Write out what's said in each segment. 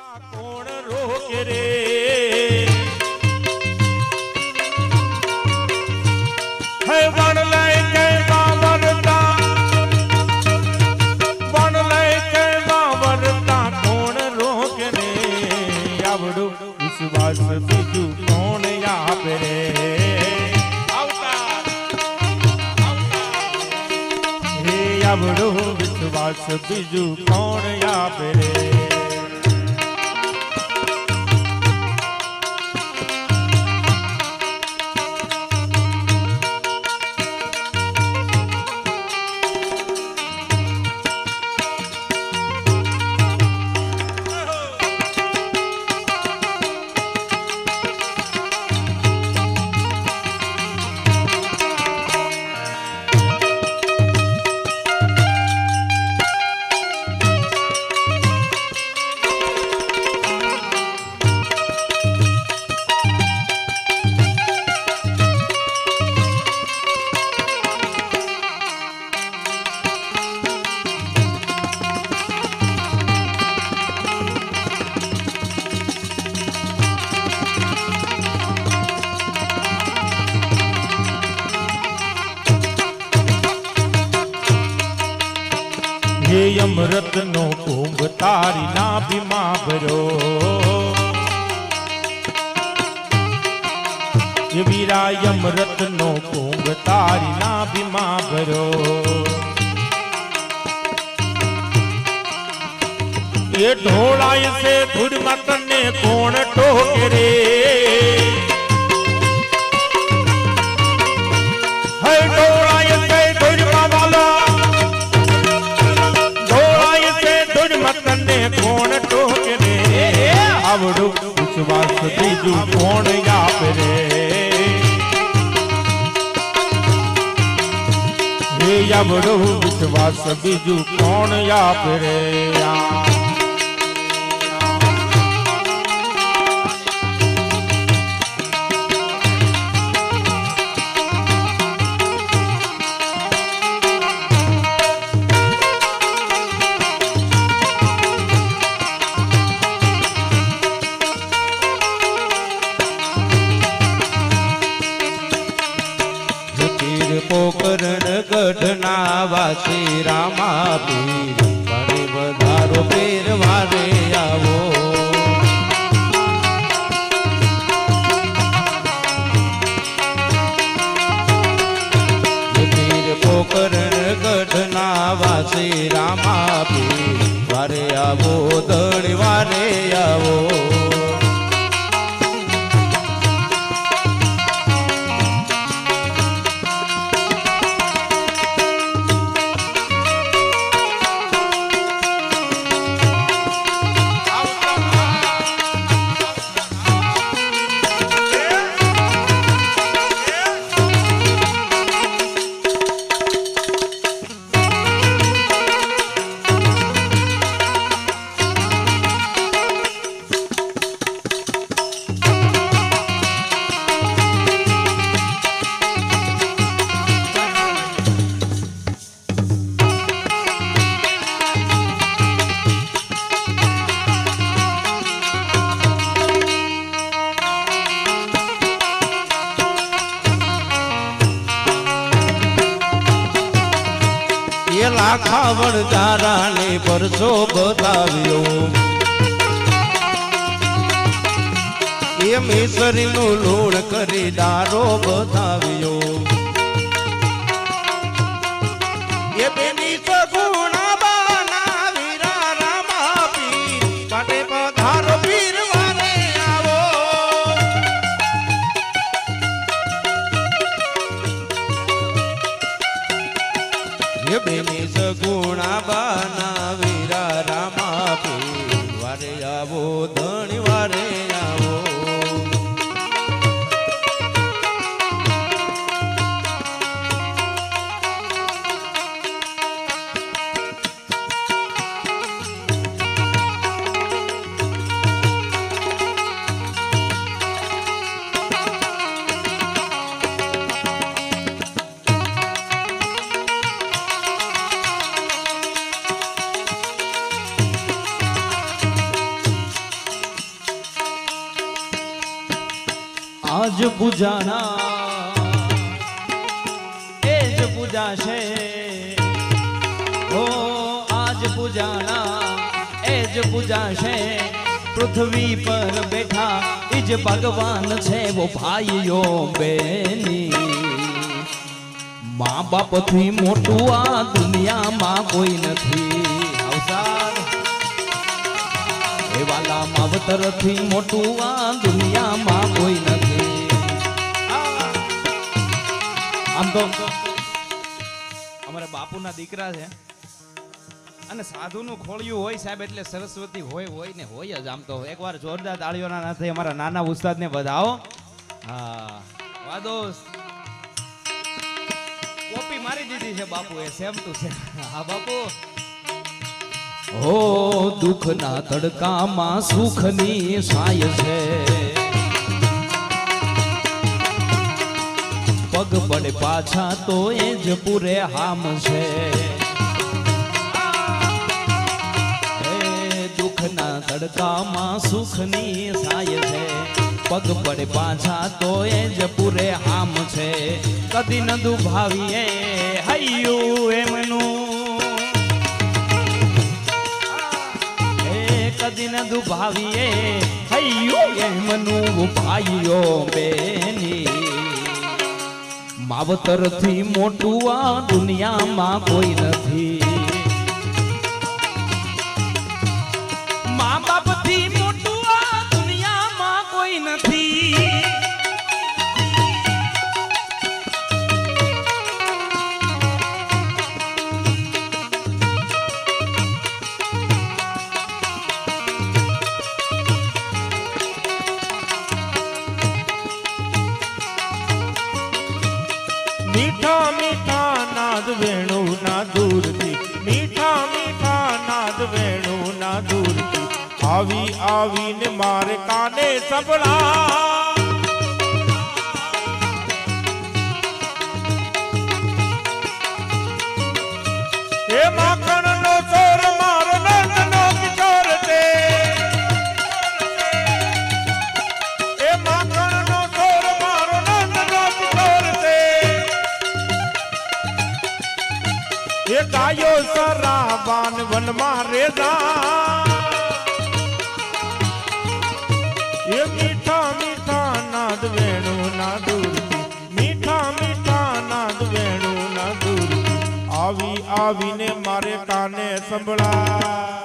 કોણ રોકે રે હે વણ લઈ કે વાવરતા વણ લઈ કે વાવરતા કોણ રોકે રે આવડું વિશ્વાસ બીજું કોણ આપે રે હે આવડું વિશ્વાસ બીજું કોણ આપે રે અમૃત નો કુંભ તારી નાભીમાં ભર્યો એ વીરા અમૃત નો કુંભ તારી નાભીમાં ભર્યો એ ઢોળાય છે ધૂળમાં તને કોણ ટોકે રે હે ઢોળાય છે ધૂળમાં વાલા તને કોણ ટોકે રે આવડું વિશ્વાસ બીજું કોણ આપે રે હે આવડું વિશ્વાસ બીજું કોણ આપે રે પોકરણ ગઢના વાસી રામા પીર બને વધારો પેરવારે આવો પીર પોકરણ ગઢના વાસી રામા પીર વારે આવો દળ વારે આવો ખાવડ તારાને પરસો બતાવ્યો એ મેસરીનું લૂણ કરી ડારો બતાવ્યો એ બેની સગુણા બાના વીરા રામા પીર પાટે પધારો પીર વારે આવો એ બેની સગુણા બાના વીરા રામા પીર વારે આવો ધણી વારે આવો આજ પૂજાના એ જ પૂજા છે ઓ આજ પૂજાના એ જ પૂજા છે પૃથ્વી પર બેઠા એ જ ભગવાન છે વો ભાઈઓ બેની મા બાપથી મોટું આ દુનિયામાં કોઈ નથી અવસાન એ વાલા માવતરથી મોટું આ દુનિયામાં કોઈ નથી આમ તો અમારા બાપુના દીકરા છે અને સાધુનું ખોળિયું હોય સાહેબ એટલે સરસ્વતી હોય ને હોય જ આમ તો એકવાર જોરદાર તાળીઓના નાથે અમારા નાના ઉસ્તાદને વધાવો હા વાદોસ કોપી મારી દીધી છે બાપુએ સેમ ટુ સેમ હા બાપુ ઓ દુઃખના તડકામાં સુખની સાય છે પગ પડે પાછા તો એ જ પૂરે હામ છે દુઃખના તડકામાં સુખની સાય છે પગ પડે પાછા તો એ જ પૂરે હામ છે કદી ન દુભાવીએ હૈયું એમનું કદી ન દુભાવીએ હૈયું એમનું ભાઈઓ બેની માવતરથી મોટું આ દુનિયામાં કોઈ નથી મા બાપથી મોટું આ દુનિયામાં કોઈ નથી મીઠા મીઠા નાદ વેણુ ના દૂરથી મીઠા મીઠા નાદ વેણુ ના દૂરથી આવી આવીને મારે કાને સંભળા એ માખણ નો ચોર મારો નંદ નો કિશોર છે એ માખણ નો ચોર મારો નંદ નો કિશોર છે એ ગાયો સરાબાન વનમાં રેજા એ મીઠા મીઠા નાદ વેણુ ના દૂરથી મીઠા મીઠા નાદ વેણુ ના દૂરથી આવી આવીને મારે કાને સંભળા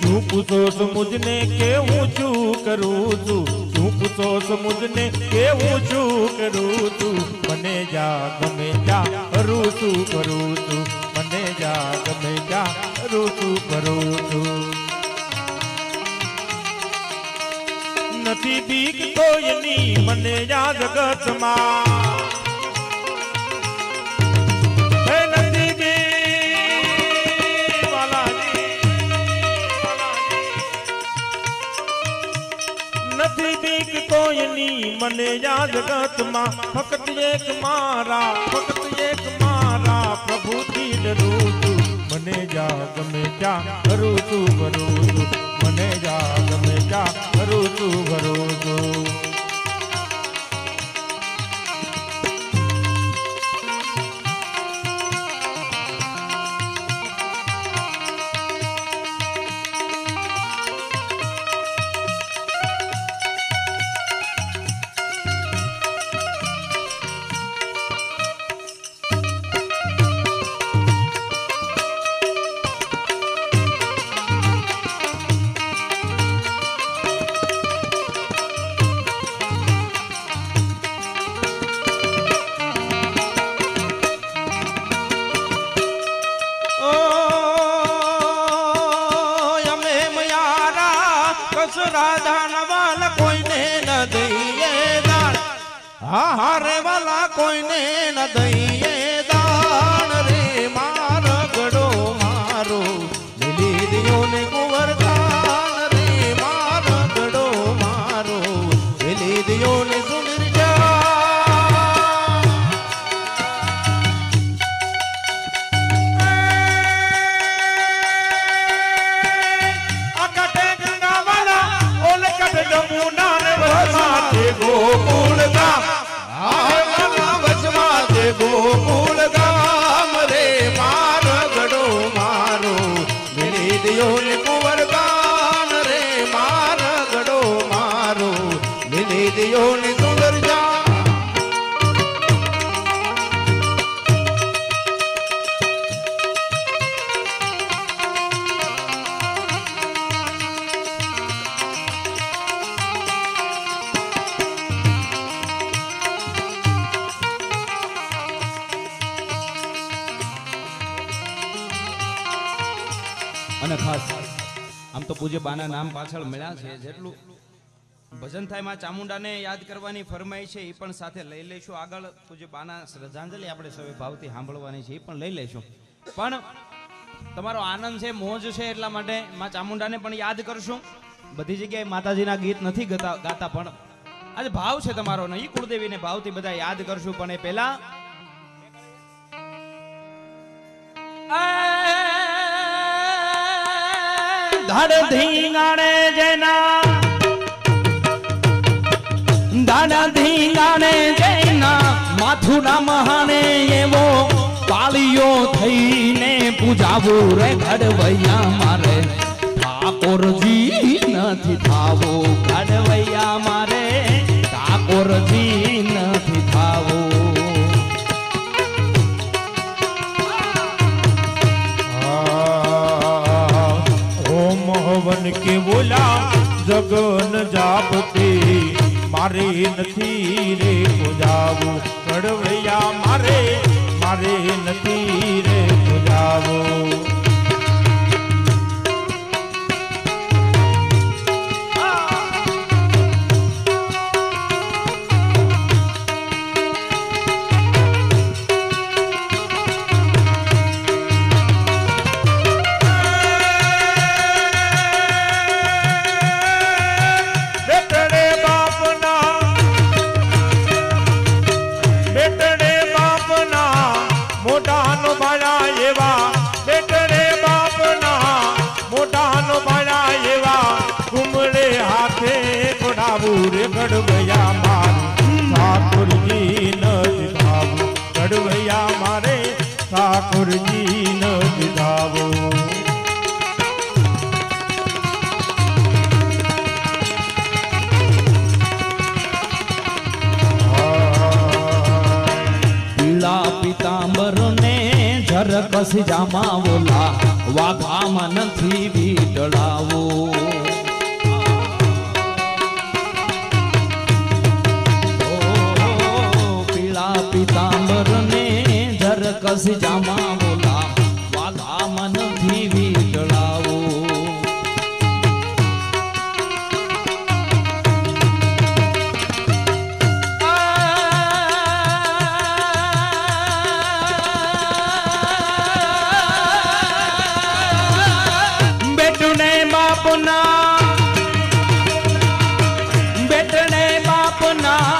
यूं पूछो मुझने केवूं छू करूं तू यूं पूछो मुझने केवूं छू करूं तू मने जा गमे जा करूं तू मने जा गमे जा करूं तू નથી બીક કોઈની મને યા જગતમાં હે નથી બીક વાલાજી નથી બીક કોઈની મને યા જગતમાં ફક્ત એક મારા પ્રભુથી ડરું છું મને જા ગમે જા કરું છું મને જા ગમે જા કરું છું રાધા નવાલ કોઈને ન દઈએ દાન હારે વાલા કોઈને ન દઈએ દાન રે માર અને ખાસ આમ તો પૂજ્ય બાના નામ પાછળ મળ્યા છે, જેટલું ભજન થાય માં ચામુંડાને યાદ કરવાની ફરમાઈ છે એ પણ સાથે લઈ લઈશું. આગળ પૂજ્ય બાના શ્રદ્ધાંજલિ આપણે સૌ ભાવથી સાંભળવાની છે, એ પણ લઈ લઈશું. પણ તમારો આનંદ છે, મોજ છે, એટલા માટે માં ચામુંડાને પણ યાદ કરશું. બધી જગ્યાએ માતાજીના ગીત નથી ગાતા, પણ આજે ભાવ છે તમારો ને, એ કુળદેવીને ભાવથી બધા યાદ કરશું. પણ એ પહેલા ધડ ધીંગાણે જેના દાડા ધીંગાણે જેના માથું ના મહાને એવો કાળિયો થઈને પૂજાવું રે ઘડવૈયા મારે ઠાકોરજી નથી થાવો. ઘડવૈયા મારે ઠાકોરજી નથી થાવો. હવન કે બોલા જગન જાપતે મારે નથી રે પૂજાવું. ઘડવૈયા મારે નથી રે પૂજાવું. ઘડવૈયા મારે ઠાકોરજી નથી થાવું. ઘડવૈયા મારે ઠાકોરજી નથી થાવું. પીળા પિતાંબર ને ઝરકસ જામાવોલા વાઘામાં નથી વીટળાવો. પિતાંબર ને ઝરકસ જામાવોલા વાઘામાં નથી વીટળાવો. બેટને બાપના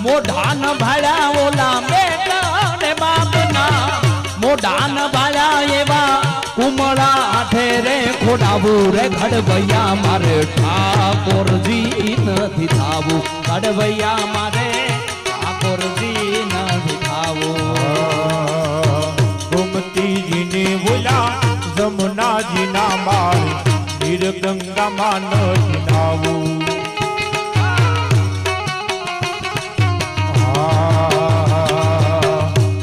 મોઢાન ભાળ્યા ઓલા. બેટને બાપના મોઢાન ભાળ્યા એવા કુમળા આઠે રે ખોડાવું રે ઘડવૈયા મારે ઠાકોરજી નથી થાવું. ઘડવૈયા મારે ઠાકોરજી નથી થાવું. ગોમતીજીને બોલા જમનાજીના મારે નીરગંગામાં નથી નાવું.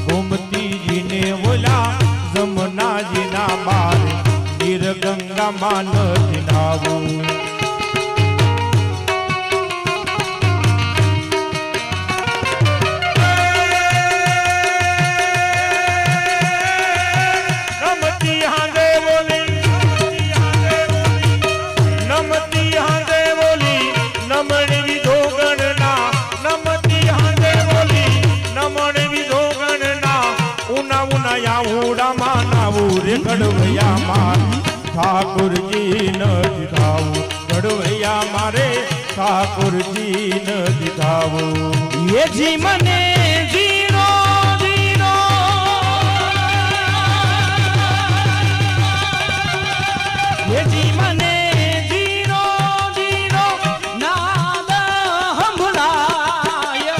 ગોમતીજીને બોલા જમનાજીના મારે નીરગંગામાં નથી નાવું. ઘડવૈયા મારે ઠાકોરજી નથી થાવું. ઘડવૈયા મારે ઠાકોરજી નથી થાવું. એ જી મને જીરો જીરો એ જી મને જીરો જીરો નાદ સંભળાય.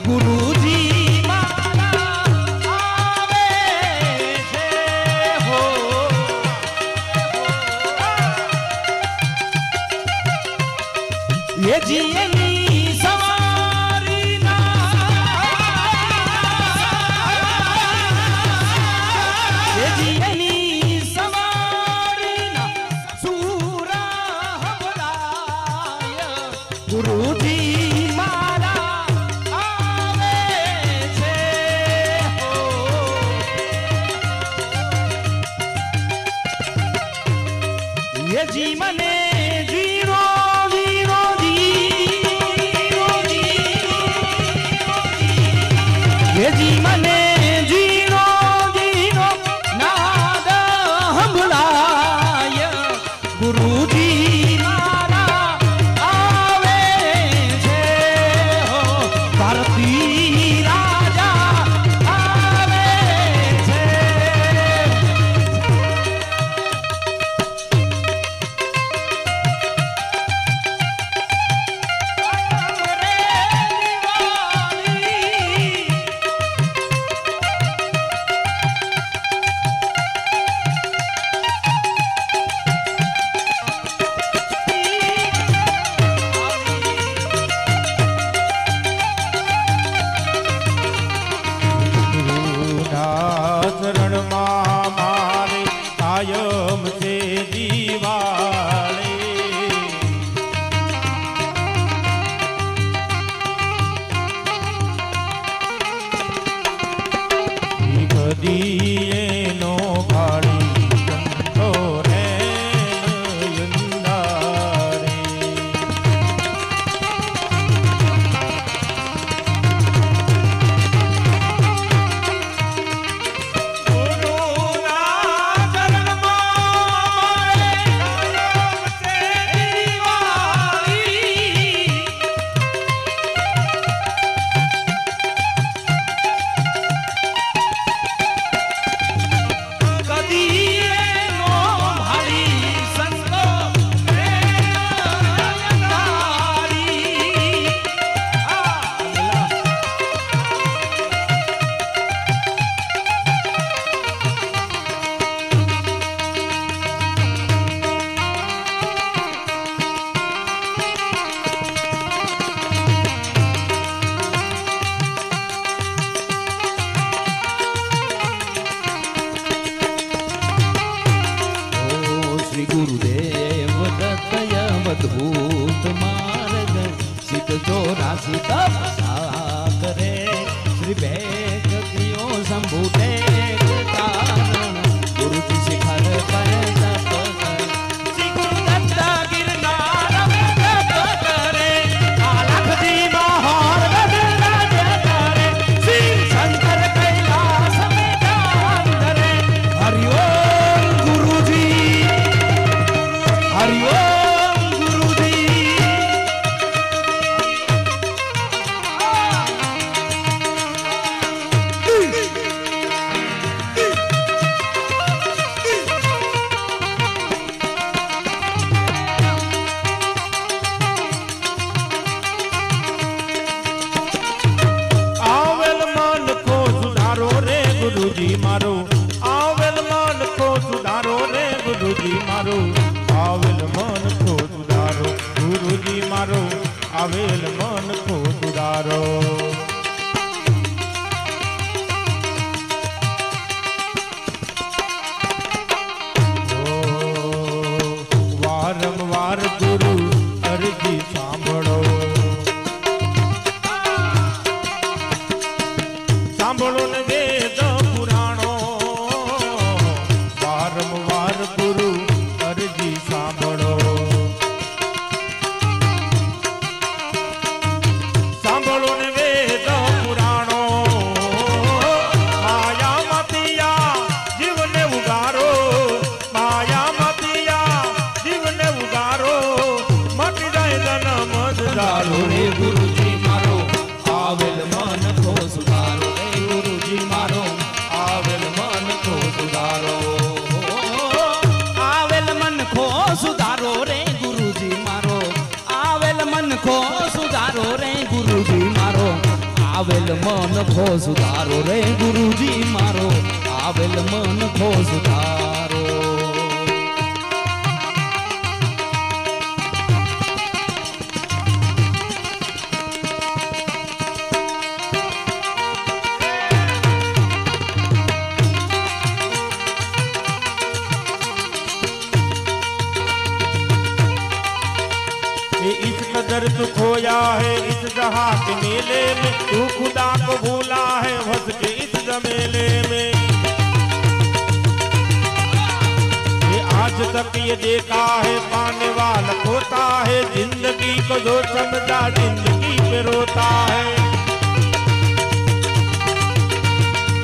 ગુરુજી મારા આવે છે હો. એ જી એની સવારીના ये जी मने जीरो जीरो जीरो ये जी मने जीरो जीरो नाद हंभलाय गुरुजी मारा आवे छे हो भारती राजा आवे छे ચરણ માં મારે કાયમ છે દીવાળે કદી એનો ભાળી ચંદો રે નયનદારે श्री गुरुदेव दत्तय अवधूत मार्ग सिद्ध जो राशि तप साकरे श्री भेद शंभु टेक कारण गुरु जी शिखर पर तप कर श्री गुरु दत्त गिरनार में तप करे आलख जी महार गजराज करे श्री शंकर कैलाश में ध्यान धरे हरिओम गुरु जी हरिओम गुरुजी આવેલ મન કો સુધારો રે ગુરુજી મારો આવેલ મન કો સુધારો રે ગુરુજી મારો આવેલ મન કો સુધારો ગુરુજી મારો આવેલ મન કો સુધારો વારંવાર ગુરુ અરજી સાંભળો સાંભળો ને વેદ પુરાણો વારંવાર ગુરુ અરજી સાંભળો સાંભળો ને વેદ પુરાણો માયા મતિયા જીવને ઉગારો માયા મતિયા જીવને ઉગારો મટી જાય જન્મ સુધારો રે ગુરુજી મારો આવેલ મન કો સુધારો રે ગુરુજી મારો આવેલ મન કો સુધારો આવેલ મન કો સુધારો રે ગુરુજી મારો આવેલ મન કો સુધારો રે ગુરુજી મારો આવેલ મન કો સુધારો રે ગુરુજી મારો આવેલ મન કો સુધારો ये इस कदर तू खोया है इस जहां के मेले में तू खुदा को भूला है फंस के इस जमेले में ये आज तक ये देखा है पाने वाला खोता है, जिंदगी को जो समझा जिंदगी पे रोता है।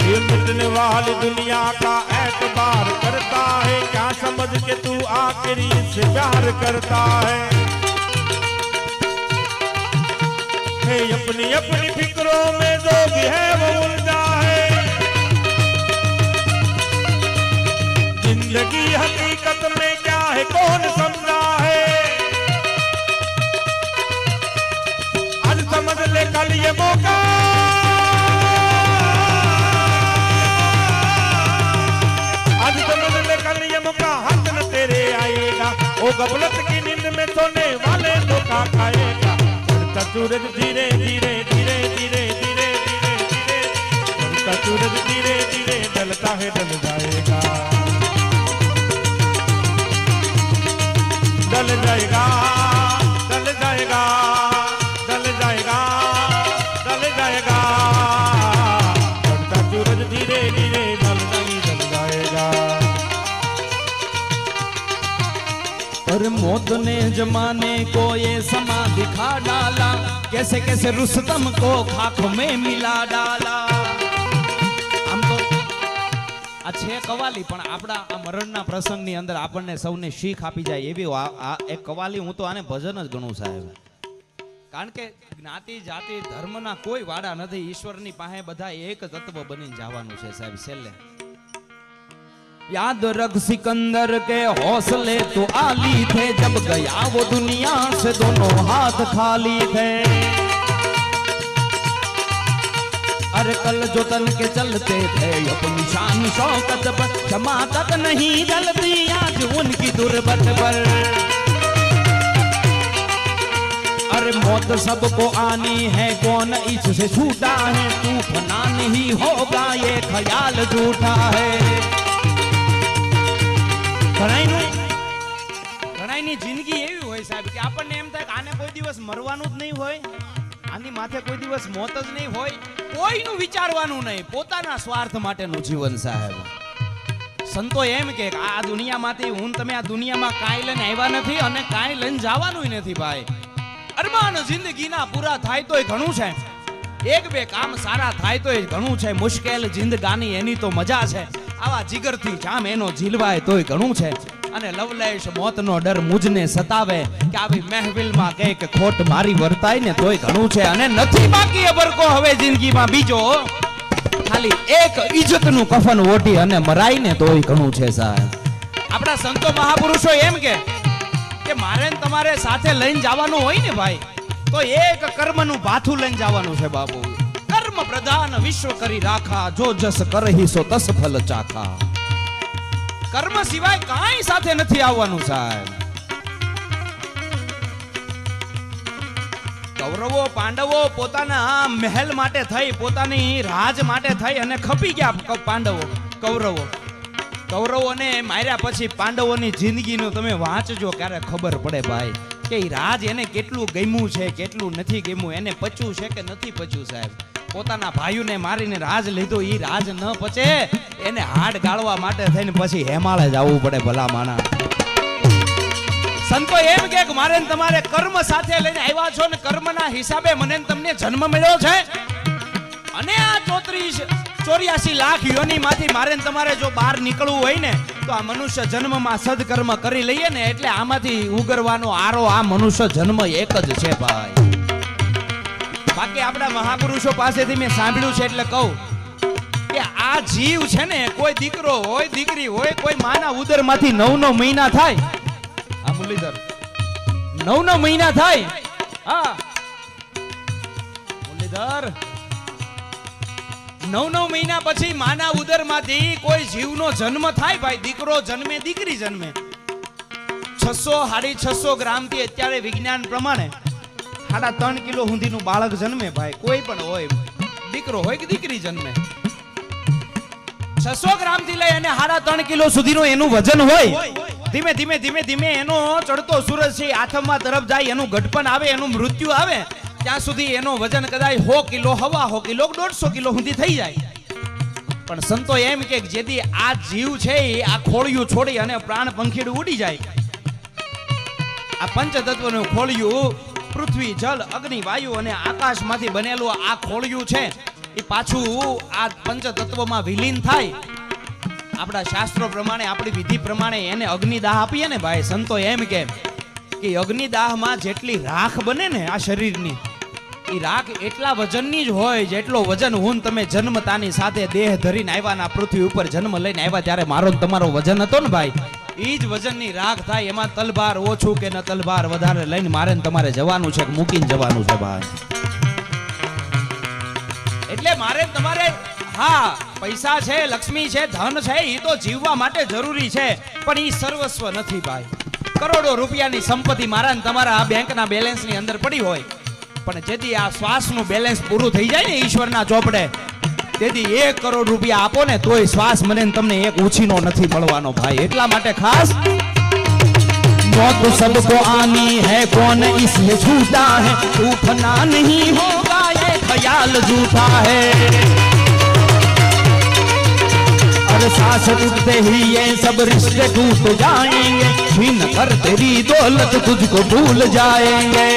ये मिटने वाली दुनिया का एतबार करता है, क्या समझ के तू आखिरी से प्यार करता है। अपनी अपनी फिक्रों में जो भी है वो उलझा है, जिंदगी हकीकत में क्या है कौन समझा है। आज समझ ले कल ये मौका, आज समझ ले कल ये मौका हाथ न तेरे आएगा। ओ गफलत की नींद में सोने वाले धोखा खाएगा। चढ़ता सूरज धीरे धीरे धीरे धीरे धीरे धीरे धीरे, चढ़ता सूरज धीरे धीरे ढलता है ढल जाएगा, ढल जाएगा, ढल जाएगा, ढल जाएगा, ढल जाएगा। चढ़ता सूरज धीरे धीरे ढलता ही ढल जाएगा। पर मौत ने जमाने को ये समा दिखा डाला, कैसे कैसे रुस्तम को खाक में मिला डाला। આમ તો આ છે કવાલી, પણ આપણા આ મરણના પ્રસંગની અંદર આપણને સૌને શીખ આપી જાય એવી આ એક કવાલી હું તો આને ભજન જ ગણું સાહેબ. કારણ કે જ્ઞાતિ જાતિ ધર્મના કોઈ વાડા નથી, ઈશ્વરની પાસે બધા એક તત્વ બનીને જવાનું છે સાહેબ છેલ્લે. याद रख सिकंदर के हौसले तो आली थे, जब गया वो दुनिया से दोनों हाथ खाली थे। अरे कल जो तन के चलते थे अपनी शान शौकत पर, क्षमा तक नहीं जलती आज उनकी दुर्बत पर। अरे मौत सबको आनी है, कौन इससे छूटा है, तूफना नहीं होगा ये ख्याल झूठा है। ઘણાયની જિંદગી એવી હોય સાહેબ કે આપણને એમ થાય કે આને કોઈ દિવસ મરવાનું જ નહીં હોય, આની માથે કોઈ દિવસ મોત જ નહીં હોય, કોઈનું વિચારવાનું નહીં, પોતાના સ્વાર્થ માટેનું જીવન સાહેબ. સંતો એમ કે આ દુનિયામાંથી હું તમે આ દુનિયામાં કાંઈ લઈને આવ્યા નથી અને કાંઈ લઈને જવાનું નથી ભાઈ. અરમાન જિંદગીના પૂરા થાય તોય ઘણું છે, એક બે કામ સારા થાય તોય ઘણું છે, મુશ્કેલ જિંદગાની એની તો મજા છે, આવા જીગરથી જામ એનો ઝીલવાય તોય ઘણું છે. અને લવલેશ મોતનો ડર મુજને સતાવે કે આવી મહેફિલમાં કઈક ખોટ મારી વર્તાય ને તોય ઘણું છે. અને નથી બાકી અબરકો હવે જિંદગીમાં બીજો, ખાલી એક ઇજ્જતનું કફન ઓઢી અને મરાય ને તોય ઘણું છે સાહેબ. આપણા સંતો મહાપુરુષો એમ કે મારે તમારે સાથે લઈને જવાનું હોય ને ભાઈ, તો એક કર્મનું ભાથું લઈને જવાનું છે બાપુ. કર્મ પ્રધાન વિશ્વ કરી રાખા, જો જસ કરહી સો તસ ફલ ચાખા. કર્મ સિવાય કાંઈ સાથે નથી આવવાનું સાહેબ. કૌરવો પાંડવો પોતાના મહેલ માટે થઈ, પોતાની રાજ માટે થઈ અને ખપી ગયા પાંડવો કૌરવોને માર્યા પછી પાંડવોની જિંદગીનું તમે વાંચજો ક્યારે ખબર પડે ભાઈ કે રાજ એને કેટલું ગમ્યું છે કેટલું નથી ગમ્યું, એને પચ્યું છે કે નથી પચ્યું સાહેબ. પોતાના ભાઈઓને મારીને રાજ લીધું, ઈ રાજ ન પચે એને હાડ ગાળવા માટે થઈને પછી હેમાળે જવું પડે ભલા માણા. સંતો એમ કે મારે તમારે કર્મ સાથે લઈને આવ્યા છો ને કર્મના હિસાબે મને તમને જન્મ મળ્યો છે, અને આ 84 લાખ યોનીમાંથી મારે તમારે જો બહાર નીકળવું હોય ને તો આ મનુષ્ય જન્મમાં સદકર્મ કરી લઈએ ને એટલે આમાંથી ઉગરવાનો આરો આ મનુષ્ય જન્મ એક જ છે ભાઈ. બાકી આપણા મહાપુરુષો પાસેથી મેં સાંભળ્યું છે એટલે કહું કે આ જીવ છે ને કોઈ દીકરો હોય દીકરી હોય કોઈ માના ઉદરમાંથી 9 મહિના થાય, આ મુરલીધર 9 મહિના થાય, હા મુરલીધર 9 મહિના પછી માના ઉદરમાંથી કોઈ જીવનો જન્મ થાય ભાઈ, દીકરો જન્મે દીકરી જન્મે. 600-650 ગ્રામથી અત્યારે વિજ્ઞાન પ્રમાણે 3.5 કિલો સુધીનું બાળક જન્મે ભાઈ, કોઈ પણ હોય દીકરો હોય કે દીકરી જન્મે. 600 ગ્રામથી લઈ અને 3.5 કિલો સુધીનું એનું વજન હોય. ધીમે ધીમે ધીમે ધીમે એનો ચડતો સૂરજ છે આથમવા તરફ જાય, એનું ઘટપણ આવે, એનું મૃત્યુ આવે, ત્યાં સુધી એનો વજન કદાચ 100 કિલો 1.25 કિલો 150 કિલો સુધી થઈ જાય. પણ સંતો એમ કે જેથી આ જીવ છે એ આ ખોળિયું છોડી અને પ્રાણ પંખીડું ઉડી જાય. આ પંચતત્વનું ખોળિયું પૃથ્વી જલ અગ્નિ વાયુ અને આકાશમાંથી બનેલું આ ખોળિયું છે એ પાછું આ પંચતત્વમાં વિલીન થાય. આપણા શાસ્ત્રો પ્રમાણે આપણી વિધિ પ્રમાણે એને અગ્નિદાહ આપીએ ને ભાઈ. સંતો એમ કે અગ્નિદાહમાં જેટલી રાખ બને ને આ શરીરની એ રાખ એટલા વજનની જ હોય જેટલો વજન હું તમે જન્મતાની સાથે દેહ ધરીને આવ્યા ના પૃથ્વી ઉપર જન્મ લઈને આવ્યા ત્યારે મારો તમારો વજન હતો ને ભાઈ. એ જ વજનની રાખ થાય. એમાં તલભાર ઓછું કે ન તલભાર વધારે લઈને મારે તમારે જવાનું છે, મૂકીને જવાનું છે ભાઈ. એટલે મારે તમારે હા પૈસા છે, લક્ષ્મી છે, ધન છે, એ તો જીવવા માટે જરૂરી છે, પણ એ સર્વસ્વ નથી ભાઈ. કરોડો રૂપિયાની સંપત્તિ મારા તમારા આ બેંકના બેલેન્સની અંદર પડી હોય, પણ જેથી આ શ્વાસનું બેલેન્સ પૂરું થઈ જાય ને ઈશ્વરના ચોપડે, તેથી 1 કરોડ રૂપિયા આપો ને તોય શ્વાસ મને તમને એક ઉછીનો નથી મળવાનો ભાઈ. એટલા માટે ખાસ मौत सबको आनी है, कौन इसमें छूटा है, टूटना नहीं होगा ये ख्याल झूठा है. और सांस टूटते ही ये सब रिश्ते टूट जाएंगे, छीन कर तेरी दौलत तुझको भूल जाएंगे.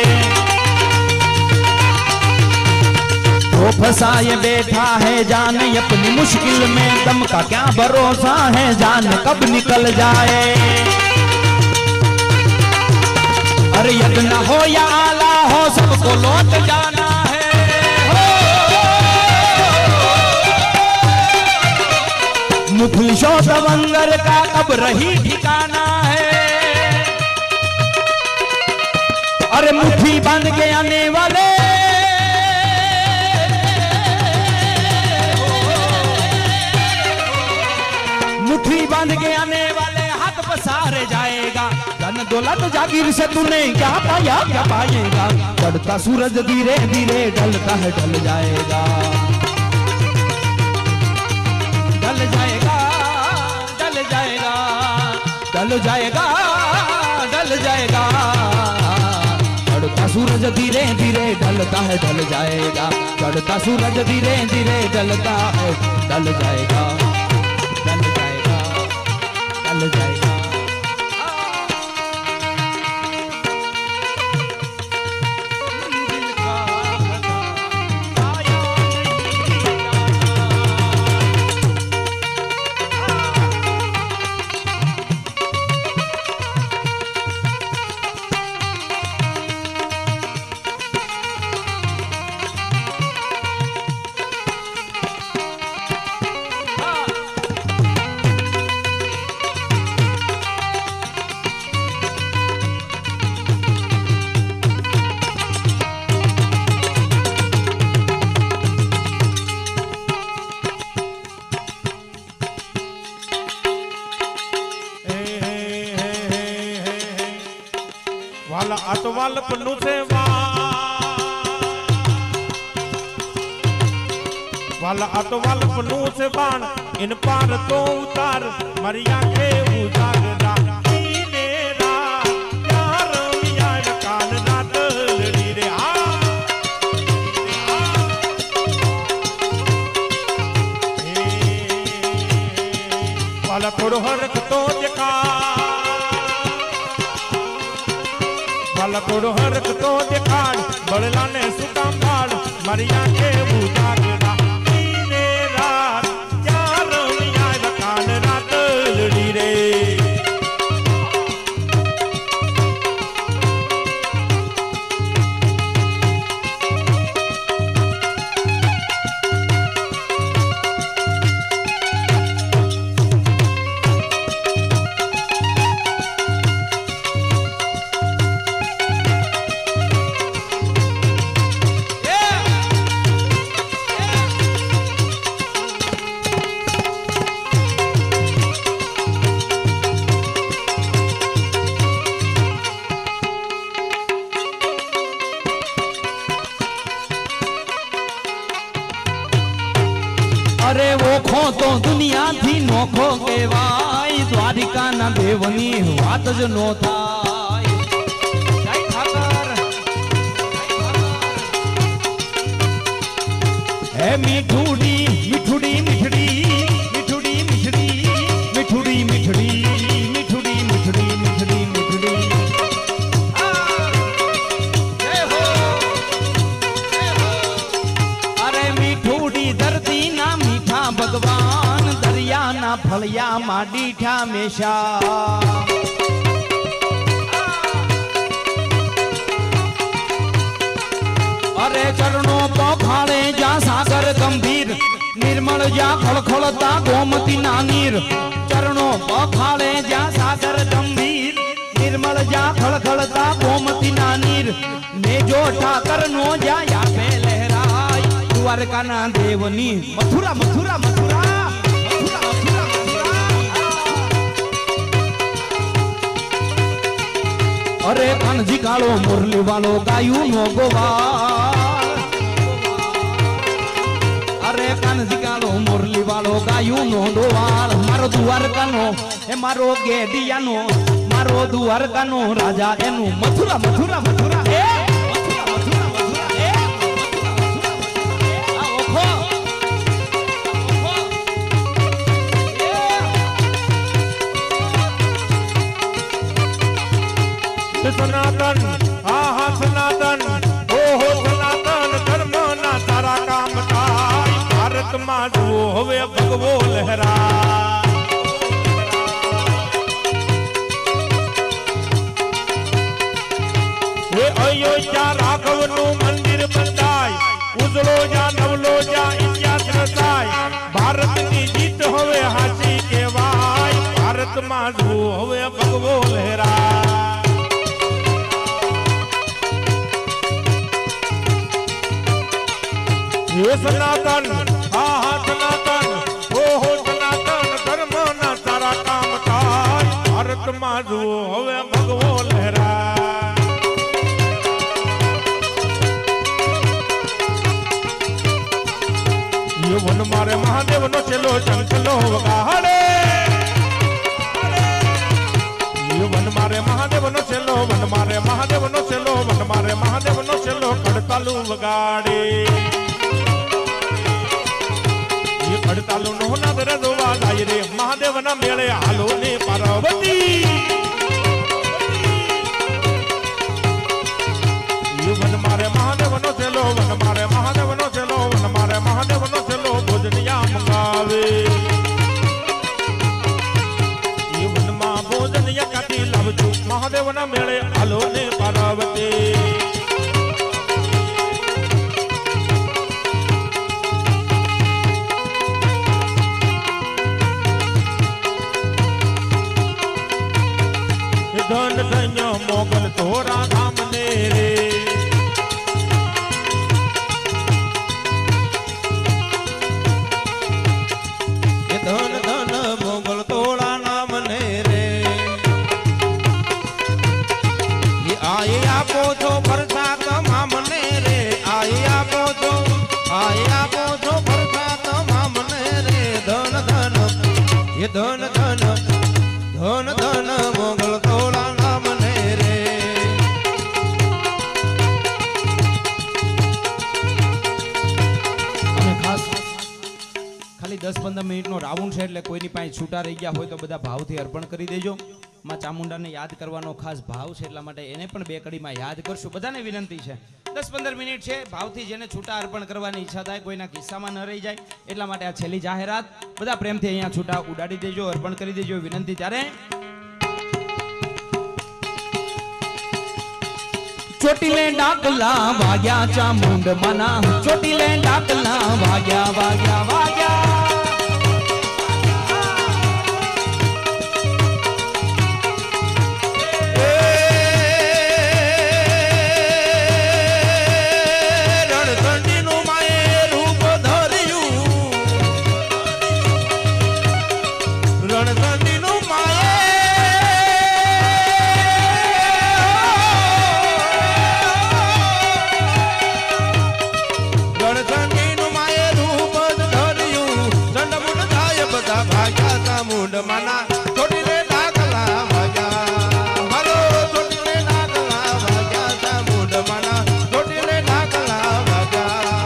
वो फंसाए बैठा है जाने अपनी मुश्किल में, दम का क्या भरोसा है जाने कब निकल जाए. अरे यज्ञ हो या आला हो सबको लौट जाना है. मुफलिसों दवंगर का कब रही ठिकाना है. अरे मुट्ठी बांध के आने वाले मुट्ठी बांध के आने वाले हाथ पसारे जाएगा. धन दौलत जागीर से तूने क्या पाया क्या पाएगा. चढ़ता सूरज धीरे धीरे ढलता है ढल जाएगा. ढल जाएगा ढल जाएगा ढल जाएगा ढल जाएगा. चढ़ता सूरज धीरे धीरे ढलता है ढल जाएगा. चढ़ता सूरज धीरे धीरे ढलता है ढल जाएगा. ढल जाएगा ढल जाएगा. अतवाल पन्नू से वाला अतवाल पन्नू से बाण इन पार तो उतार मरिया के उजागरा नीने रात यार मिया कान रात लड़ी रे आ वाला थोड़ो हरक तो देखा वाला थोड़ो हरक तो दिखाड़ बड़ला ने सुकाम भाड़ मरिया के उजागरा नीने रात यार मिया कान रात लड़ी रे. अरे वो खो तो दुनिया थी नोखो केवाय द्वारिका ना देवनी वात ज नो थाय. जय ठाकर हे मीठुड़ी मीठुड़ी मीठड़ी ધરતીના મીઠા ભગવાન દરિયાના ફળિયામાં દીઠા મેશા અરે ચરણો પખાળે જ્યાં સાગર ગંભીર નિર્મળ જ્યાં ખળખળતા ગોમતીના નીર ચરણો પખાળે જ્યાં સાગર ગંભીર નિર્મળ જ્યાં ખળખળતા ગોમતીના નીર મેજો ઠાકરનો જ્યાં આપે લહેરાય દ્વારકાના દેવની મથુરા મથુરા મથુરા મથુરા મથુરા અરે કાનજી કાળો મુરલી વાળો ગાયું નો ગોવાળ અરે કાનજી કાળો મુરલી વાળો ગાયું નો ગોવાળ મારો દ્વારકાનો એ મારો ગેડિયાનો મારો દ્વારકાનો રાજા એનું મથુરા મથુરા મથુરા એ મથુરા મથુરા મથુરા એ આ ઓખો સનાતન આહા સનાતન ઓહો સનાતન ધર્મના સારા કામ થાય ભારતમાં જુઓ હવે ભગવો લહેરા એ અયોધ્યા રાઘવનું મંદિર બંધાય ઉજળો જા નવલો જા ઇતિહાસ રચાય ભારતની જીત હવે હાચી કહેવાય ભારતમાં જુઓ હવે ભગવો લહેરા ये सनातन आहा सनातन ओहो सनातन धर्मना सारा काम थाय भारतમાં જુઓ હવે ભગવો લહેરા ये वन मारे महादेवનો ચેલો ચંચલો વગાડે ये वन मारे महादेवનો ચેલો વન મારે महादेवનો ચેલો વન મારે महादेवનો ચેલો કડતાલુ વગાડે પડતાલો નો નદર દોવા જાય રે મહાદેવના મેળે હાલો ને પાર્વતી વન મારે મહાદેવનો ચેલો વન મારે મહાદેવનો ચેલો વન મારે મહાદેવનો ચેલો ભોજનિયા મંગાવે વનમાં ભોજનિયા કાઢી લાવજો મહાદેવના મેળે હાલો ને પાર્વતી ધન ધન્ય મોગલ તોરા ધામ ને રે ધન ધન મોગલ તોળા નામ ને રે આયે આપો છો પ્રસાદ મામને રે આયે આપો છો પ્રસાદ મામને રે ધન ધન એ ધન ધન ધન ધન મોગલ તોળા નામ ને રે અને ખાસ ખાલી 10-15 મિનિટનો રાઉન્ડ છે એટલે કોઈની પાસે છૂટા રહી ગયા હોય તો બધા ભાવથી અર્પણ કરી દેજો માં ચામુંડાને યાદ કરવાનો ખાસ ભાવ છે એટલા માટે એને પણ બે કડીમાં યાદ કરશું બધાને વિનંતી છે 10-15 મિનિટ છે ભાવથી જેને છૂટા અર્પણ કરવાની ઈચ્છા થાય કોઈના કિસ્સામાં ન રહી જાય એટલા માટે આ છેલ્લી જાહેરાત બધા પ્રેમથી અહીંયા છૂટા ઉડાડી દેજો અર્પણ કરી દેજો વિનંતી ત્યારે ચોટીલે ડાકલા વાગ્યા ચામુંડ મના ચોટીલે ડાકલા વાગ્યા વાગ્યા વાગ્યા મના ચોટીલે ડાકલા વાગ્યા હાલો ચોટીલે ડાકલા વાગ્યા ચામુંડ મના ચોટીલે ડાકલા વાગ્યા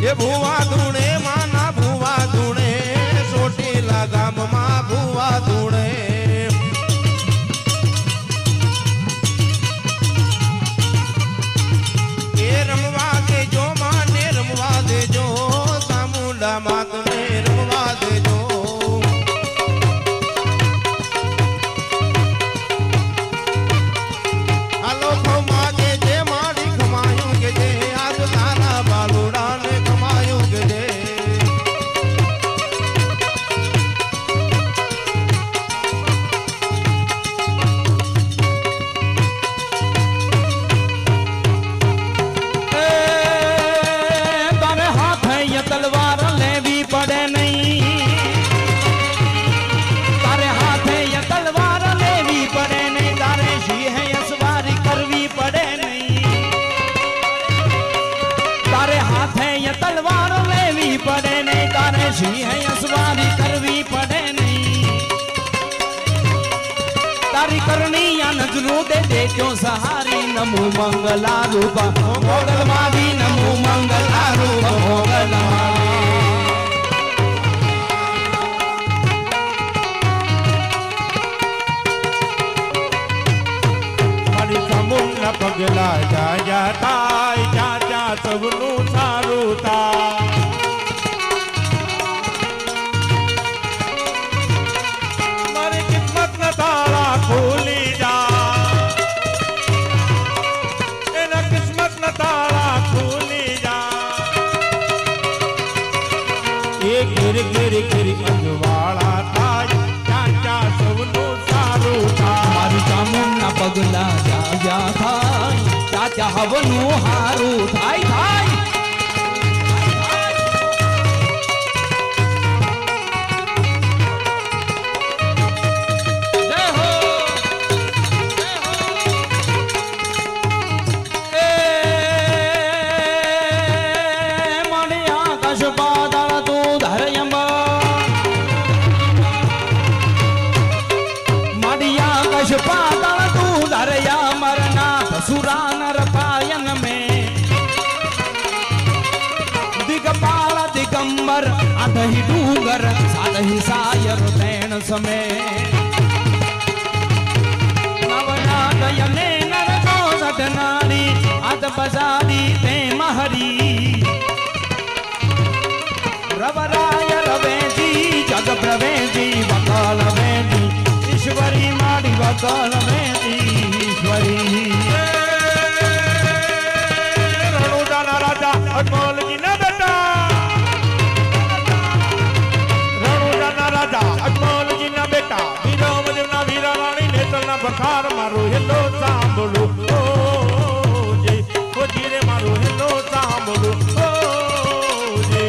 એ ભુવા ધૂણે માના ભુવા ધૂણે ચોટીલા ગામમાં ભુવા ધૂણે એ રમવા દેજો માને રમવા દેજો સામુંડા માતને રમવા દેજો હાલો ખમા કે જે માડી ખમાયું કે જે આજ તારા બાલુડાને ખમાયું કે જે તારે હાથે તલવાર લેવી પડે નહીં તારે હાથે તલવાર લેવી પડે નહીં તારે સિંહે અસવારી કરવી પડે નહીં તારે હાથે તલવાર લેવી પડે નહીં તારે સિંહે અસવારી કરવી પડે નહીં તારી કરણી આ નજરું દે દેજો સહારી નમો મંગલા રૂપ મોગલ માવી નમો મંગલા રૂપ મોગલ મારી સમુના પગલા જાયા થાય જ્યાં જ્યાં સૌનું સારું થાય મારી કિસ્મત ના તાળા ખોલી જા એના કિસ્મત ના તાળા ખોલી જા એ ઘેર ઘેર ઘેર અંજવાળા થાય જ્યાં જ્યાં સૌનું સારું થાય મારી ચામુંડના પગલા જાયા થાય ચાચા હવનું હારું થાય થાય જય હો જય હો એ મને આકાશ પાતાળ તું ધરયંબા મડિયા કશ પાતાળ તું ધરયા મરનાથ સુરા નર પાયન में दिगपाल दिगंबर आधहि डूंगर साधहि सायर तैण समय नवनादयने नर को सटनारी अत बजारी ते महरी रवराय रवेजी जग प्रवेजी वकाल वेजी ईश्वरी माड़ी वकाल वेजी ईश्वरी રણુજાના રાજા અજમલજીના બેટા રણુજાના રાજા અજમલજીના બેટા વીરમદેવના વીરા રાણી નેતલના બખાર મારો હેલો સાંભળો ઓ જય ઓ ધીરે મારો હેલો સાંભળો ઓ જય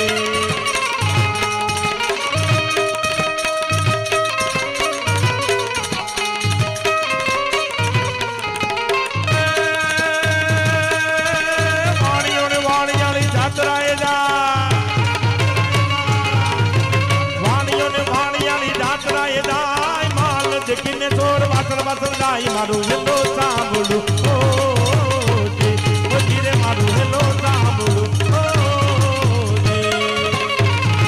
કિને સોર વાસણ વાસણ ગાય મારું હેલો સાંભળું ઓ જી ઓ ધીરે મારું હેલો સાંભળું ઓ જી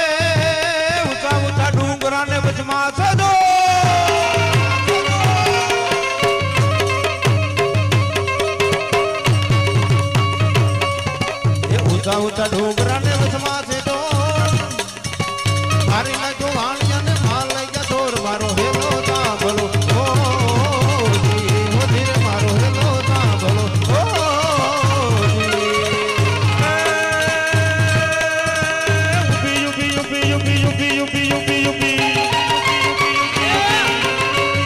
ઊંચા ઊંચા ડુંગરાને વચમાં સદો ઊંચા ઊંચા ડુંગરાને વચમાં છે તો મારી નાખ્યો વાણિયાને માલ લઈ ગયા દોર મારો હેલો સાંભળો ઓ જી ઓ ધીરે મારો હેલો સાંભળો ઓ જી યુપી યુપી યુપી યુપી યુપી યુપી યુપી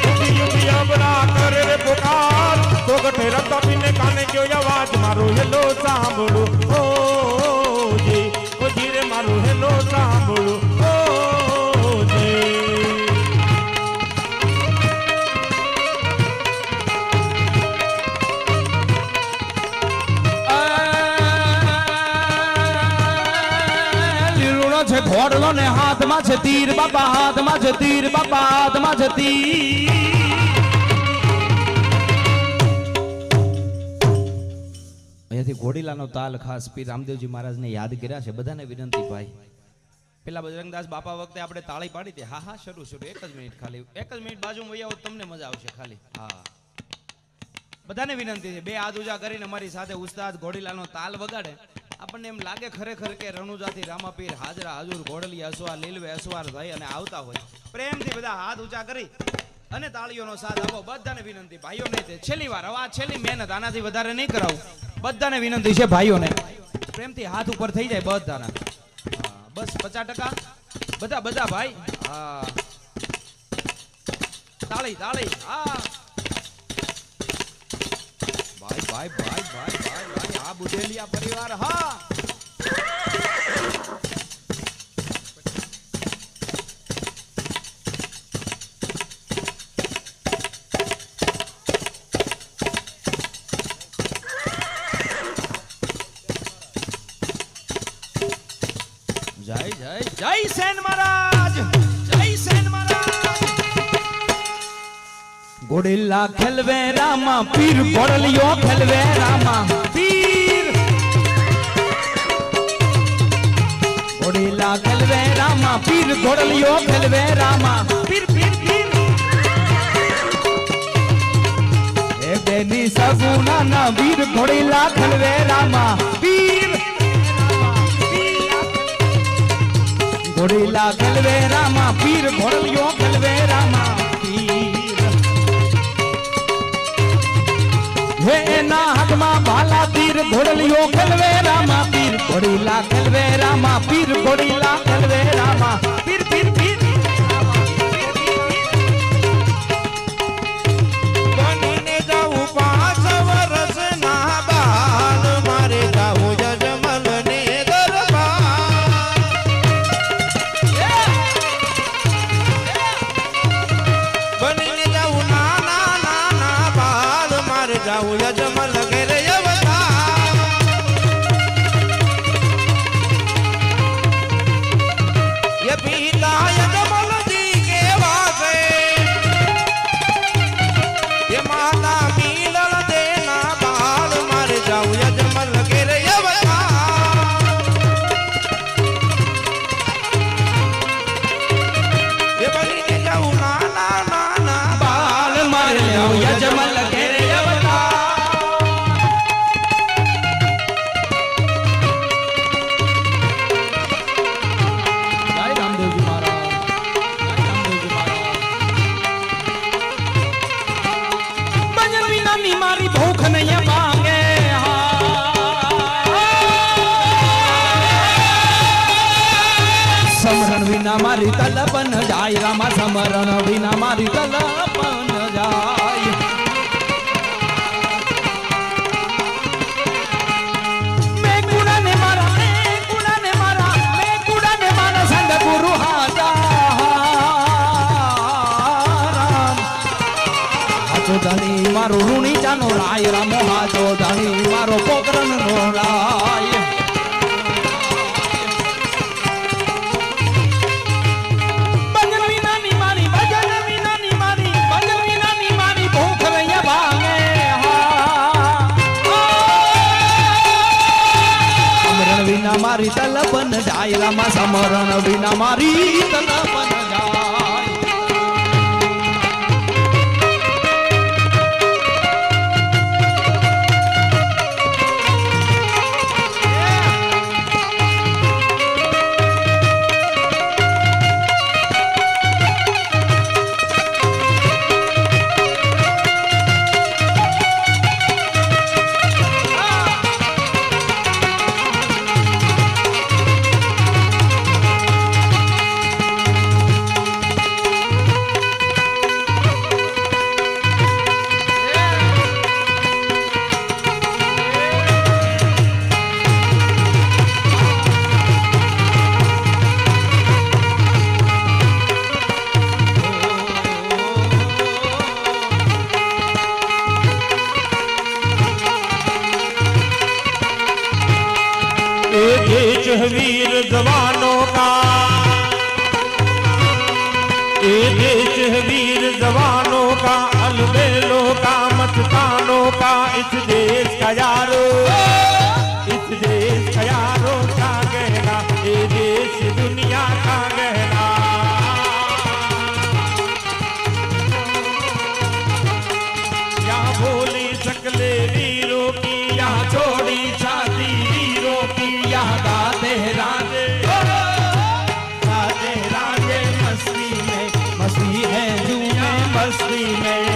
યુપી યુપી અબરા કરે રે પુકાર તો ગઠે રક્ત પીને કાને કયો આવાજ મારો હેલો સાંભળો ઓ જી ઓ ધીરે મારો હેલો સાંભળો ઓ જી લીલુડો છે ઘોડલો ને હાથમાં હાથમાં છે તીર બાપા હાથમાં છે તીર બાપા હાથમાં છે તીર અહીંયાથી ઘોડીલાનો તાલ ખાસ પીર રામદેવજી મહારાજને યાદ કર્યા છે બધાને વિનંતી ભાઈ પેલા બજરંગદાસ બાપા વખતે આપણે તાળી પાડી હતી હા શરૂ એક જ મિનિટ ખાલી એક જ મિનિટ બાજુ વહી આવો તમને મજા આવશે ખાલી હા બધાને વિનંતી છે બે હાથ ઊંચા કરીને અમારી સાથે ઉસ્તાદ ઘોડીલાનો તાલ વગાડે આપણને એમ લાગે ખરેખર કે રણુજાથી રામાપીર હાજરા હજુર ઘોડલી અસવાર લીલવે અસવાર થઈ અને આવતા હોય પ્રેમથી બધા હાથ ઊંચા કરી અને તાળીઓનો સાથ આપો બધાને વિનંતી ભાઈઓને છેલ્લી વાર હવે છેલ્લી મહેનત આનાથી વધારે નહીં કરાવું બધાને વિનંતી છે ભાઈઓને પ્રેમથી હાથ ઉપર થઈ જાય બધાના બસ 50% બધા બધા ભાઈ હા તાળી તાળી હા ભાઈ ભાઈ ભાઈ ભાઈ ભાઈ ભાઈ આ બુધેલિયા પરિવાર હા જય જય જય સેન મહારાજ જય સેન મહારાજ ઘોડીલા ખેલવે રામા પીર ઘોડલિયો ખેલવે રામા પીર ઘોડીલા ખેલવે રામા પીર ઘોડલિયો ખેલવે રામા પીર પીર પીર એ બેની સગુના ના વીર ઘોડીલા ખેલવે રામા પીર ઘોડીલા ખેલવે રામા પીર ઘોડલિયો ખેલવે રામા પીર હે એના હાથમાં ભાલા તીર ઘોડલિયો ખેલવે રામા પીર ઘોડીલા ખેલવે રામા પીર ઘોડીલા ખેલવે રામા પીર પીર પીર બનીને જાઉં 5 વર્ષ ના બાલ મારે જાઉં યજમલ ને દરબાર બનીને જાઉં નાના નાના બાલ મારે જાઉં યજમલ ઘેરે અવતાર ये पीला यजमल दी के वासे ये माता मिलल देना बाल मार जाऊं यजमल घेरे अवतार ये बनी जाऊं नाना नाना બાલ મારે યજમલ ઘેરે અવતાર જય રામદેવજી મહારાજ જય રામદેવજી મહારાજ ભજન વિનાની મારી ભૂખ નહીં ભાંગે સમરણ વિના મારી તલપ ન જાય રામા સમરણ વિના મારી તલપ ન જાય મેં કુડાને મારા મેં કુડાને મારા સંગ ગુરુ હાજા રામ હાચો ધણી મારો ઋણી જાનો રાય રામો હાચો ધણી મારો પોકરન નો રાય ભજન વિનાની મારી ભૂખ નહીં ભાંગે સમરણ વિના મારી તલપ ન જાય રામા સમરણ વિના મારી તલપ ન જાય वीर जवानों का बस्ती में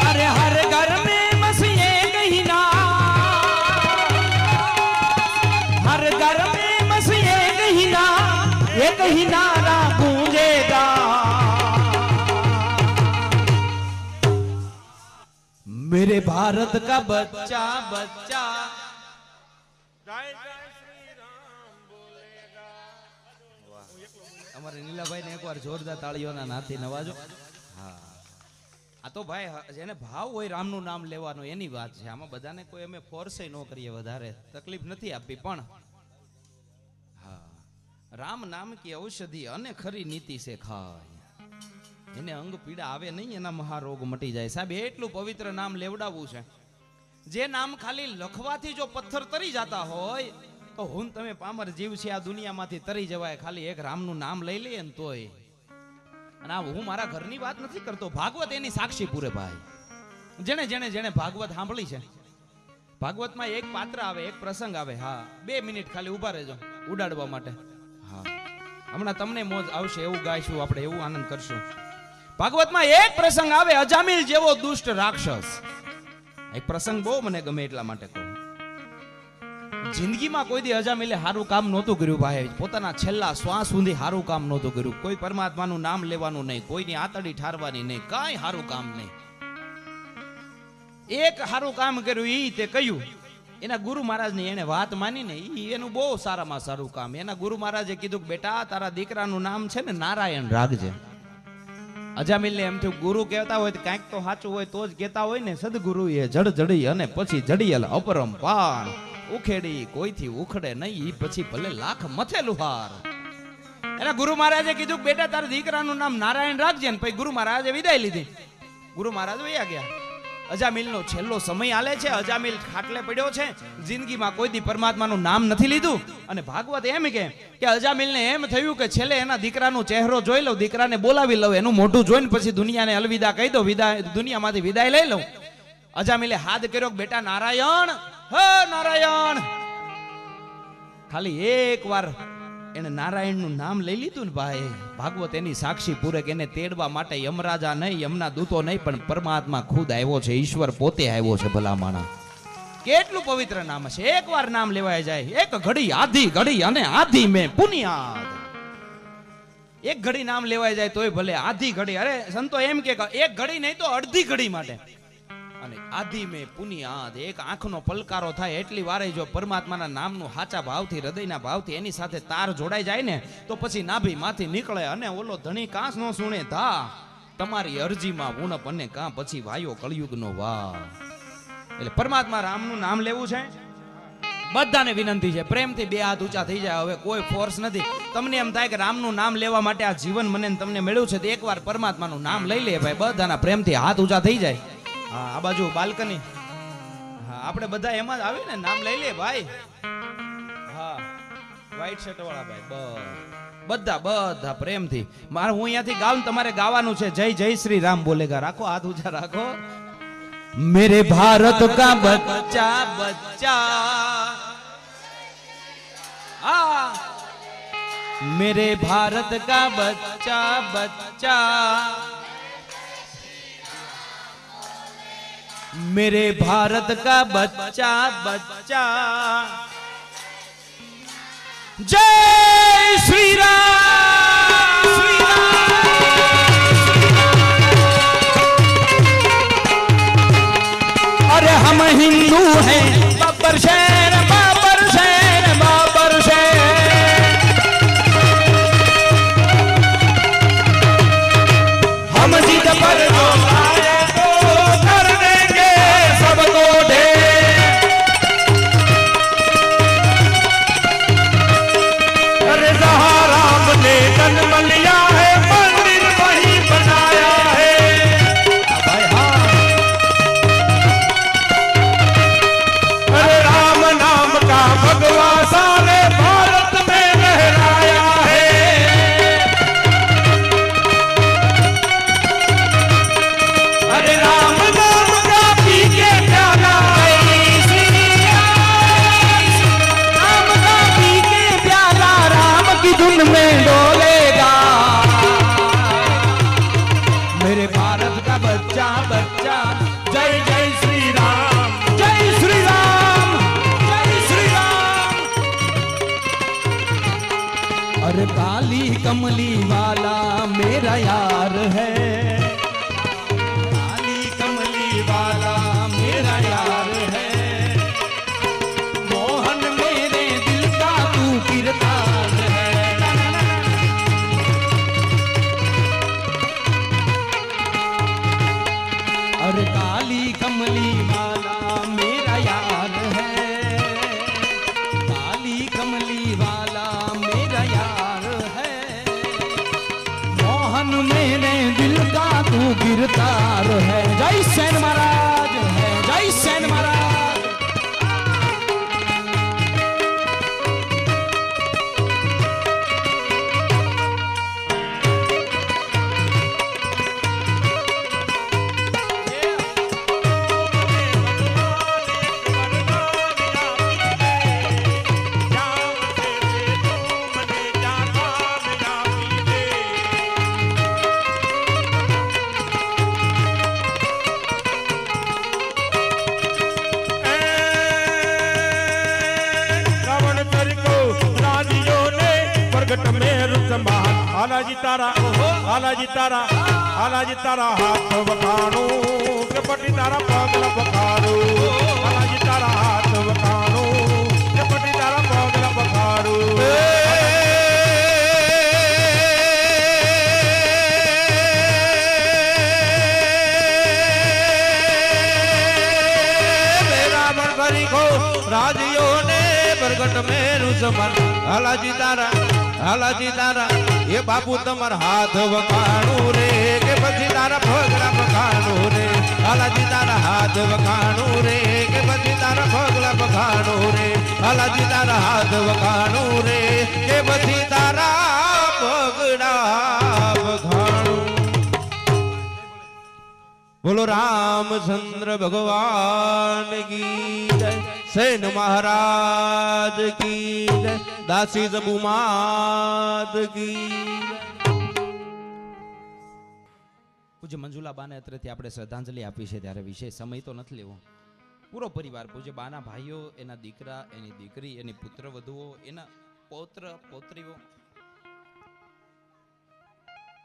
अरे हर घर में बस एक ही नाम, हर घर में बस एक ही नारा गूंजेगा, मेरे भारत का बच्चा बच्चा। અમારે નીલાભાઈ ને એકવાર જોરદાર તાળીઓના નાથી નવાજો. હા, આ તો ભાઈ જેને ભાવ હોય રામનું નામ લેવાનું એની વાત છે. આમાં બધાને કોઈ અમે ફોર્સે ન કરીએ, વધારે તકલીફ નથી આપી, પણ હા, રામ નામ કી ઔષધિ અને ખરી નીતિ સે ખાય, એને અંગ પીડા આવે નહીં, એના મહારોગ મટી જાય. સાહેબ એટલું પવિત્ર નામ લેવડાવવું છે. જે નામ ખાલી લખવાથી જો પથ્થર તરી જતા હોય તો હું તમે પામર જીવ છે આ દુનિયામાંથી તરી જવાય, ખાલી એક રામનું નામ લઈ લઈએ ને તોય. અને આ હું મારા ઘરની વાત નથી કરતો, ભાગવત એની સાક્ષી પૂરે ભાઈ. જેને જેને જેને ભાગવત સાંભળી છે, ભાગવતમાં એક પાત્ર આવે, એક પ્રસંગ આવે. હા, 2 મિનિટ ખાલી ઉભા રહેજો ઉડાડવા માટે. હા, હમણાં તમને મોજ આવશે એવું ગાઈશું આપણે, એવું આનંદ કરશું. ભાગવતમાં એક પ્રસંગ આવે, અજામિલ જેવો દુષ્ટ રાક્ષસ. એક પ્રસંગ બહુ મને ગમે એટલા માટે કહું. જિંદગીમાં કોઈ દી અજામિલે સારું કામ નહોતું કર્યું ભાઈ, પોતાના છેલ્લા શ્વાસ સુધી સારું કામ નહોતું કર્યું. કોઈ પરમાત્માનું નામ લેવાનું નહીં, કોઈની આતડી ઠારવાની નહીં, કાંઈ સારું કામ નહીં. એક સારું કામ કર્યું, ઈ તે કહ્યું એના ગુરુ મહારાજની એને વાત માનીને, ઈ એનું બહુ સારામાં સારું કામ. એના ગુરુ મહારાજે કીધું કે બેટા તારા દીકરાનું નામ છે ને નારાયણ રાખજે. અજામિલને એમ થયું ગુરુ કહેતા હોય તો કાંઈક તો સાચું હોય તો જ કહેતા હોય ને. સદગુરુ એ જડ જડી અને પછી જડિયલ અપરંપાર ઉખેડી કોઈથી ઉખડે નહીં, ઈ પછી ભલે લાખ મથે લુહાર. એના ગુરુ મહારાજે કીધું બેટા તારા દીકરાનું નામ નારાયણ રાખજે. ને પછી ગુરુ મહારાજે વિદાય લીધી. ગુરુ મહારાજ વયા ગયા. અજામિલનો છેલ્લો સમય આલે છે. અજામિલ ખાટલે પડ્યો છે, જિંદગીમાં કોઈ દી પરમાત્માનું નામ નથી લીધું. અને ભાગવત એમ કે અજામિલને એમ થયું કે છેલ્લે એના દીકરાનો ચહેરો જોઈ લઉં, દીકરાને બોલાવી લઉં, એનું મોઢું જોઈને પછી દુનિયાને અલવિદા કહી દઉં, દુનિયામાંથી વિદાય લઈ લઉં. અજામિલે હાથ કર્યો બેટા નારાયણ, હે નારાયણ. ખાલી એક વાર એને નારાયણનું નામ લઈ લીધું ને ભાઈ, ભાગવત એની સાક્ષી પૂરે કે એને તેડવા માટે યમરાજા નહીં, યમના દૂતો નહીં, પણ પરમાત્મા ખુદ આવ્યો છે, ઈશ્વર પોતે આવ્યો છે. ભલા માણા કેટલું પવિત્ર નામ છે. એક વાર નામ લેવાય જાય, એક ઘડી આધી ઘડી અને આધી મેં પુનિયાદ. એક ઘડી નામ લેવાય જાય તોય ભલે, આધી ઘડી. અરે સંતો એમ કે એક ઘડી નહીં તો અડધી ઘડી માટે. અને આધી મેં પુનિયાદ, એક આંખનો પલકારો થાય એટલી વારે જો પરમાત્માના નામનું સાચા ભાવથી, હૃદયના ભાવથી એની સાથે તાર જોડાઈ જાય ને તો પછી નાભી માંથી નીકળે. અને ઓલો ધણી કાંસ નો સુણે ધા, તમારી અરજીમાં ઉણપ અને કાં પછી વાયો કળયુગનો વાહ. એટલે પરમાત્મા રામનું નામ લેવું છે. બધાને વિનંતી છે, પ્રેમથી 2 હાથ ઊંચા થઈ જાય. હવે કોઈ ફોર્સ નથી. તમને એમ થાય કે રામનું નામ લેવા માટે આ જીવન મને તમને મળ્યું છે તો એકવાર પરમાત્માનું નામ લઈ લે ભાઈ. બધાના પ્રેમથી હાથ ઊંચા થઈ જાય. હા, આ બાજુ બાલ્કની. હા, આપણે બધા એમાં જ આવી ને નામ લઈ લે ભાઈ. હા, વ્હાઈટ શર્ટ વાળા ભાઈ બધા પ્રેમથી. મારે હું અહીંયાથી ગાઉં, તમારે ગાવાનું છે જય જય શ્રી રામ બોલેગા. રાખો હાથ ઊંચા રાખો. मेरे भारत का बच्चा बच्चा, आ मेरे भारत का बच्चा बच्चा, मेरे भारत का बच्चा बच्चा, जय श्री राम श्री राम। अरे हम हिंदू हैं बाबर शहर बाबर शहर बाबर शहर, हम जिद पर जो आए तो कर देंगे सबको ढेर। अरे जहाँ राम कमली वाला मेरा यार है, काली कमली वाला मेरा यार है, मोहन मेरे दिल का तू किरदार है। अरे काली कमली वाला मेरा यार है, काली कमली वाला मेरा यार है, मोहन मेरे दिल का तू गिरतार है। जय सेन महाराज है, जय सेन महाराज। प्रगट मेरु संभाल आलाजी तारा, आलाजी तारा, आलाजी तारा हाथ वखाणू के पटी तारा पगल बखारू, आलाजी तारा हाथ वखाणू के पटी तारा पगल बखारू। राजियो ने प्रगट मेरु समन आलाजी तारा, आलाजी तारा ये बापू तमर हाथ वखाणू रे के પછી તારા પગલા વખાણુ રે, આલાજી તારા હાથ વખાણુ રે કે પછી તારા પગલા વખાણુ રે, આલાજી તારા હાથ વખાણુ રે કે પછી તારા પગલા વખાણુ। बोलो रामचंद्र भगवान की जय, सेन महाराज की जय, दासी जबू मात की जय। પૂજ્ય મંજુલા બાને અત્રેથી આપણે શ્રદ્ધાંજલિ આપી છે ત્યારે વિશેષ સમય તો નથી લેવો, પૂરો પરિવાર પૂજ્ય બાના ભાઈઓ, એના દીકરા, એની દીકરી, એની પુત્ર વધુઓ, એના પૌત્ર પૌત્રીઓ,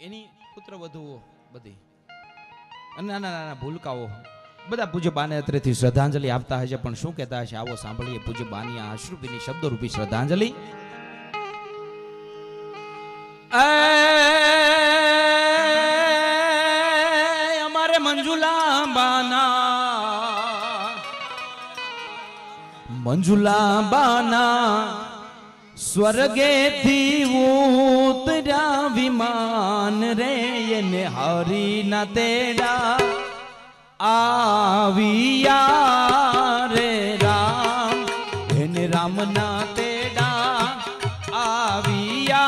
એની પુત્ર વધુઓ બધી અને નાના નાના ભૂલકાઓ બધા પૂજ્ય બાને અત્રેથી શ્રદ્ધાંજલિ આપતા હશે। પણ શું કહેતા હશે આવો સાંભળીએ પૂજ્ય બાની આ અશ્રુભીની શબ્દરૂપી શ્રદ્ધાંજલિ। અમારે મંજુલા બાના સ્વર્ગેથી ઉતર્યા વિમાન રે, એને હરિના તેડા આવ્યા રે રામ, એને રામના તેડા આવ્યા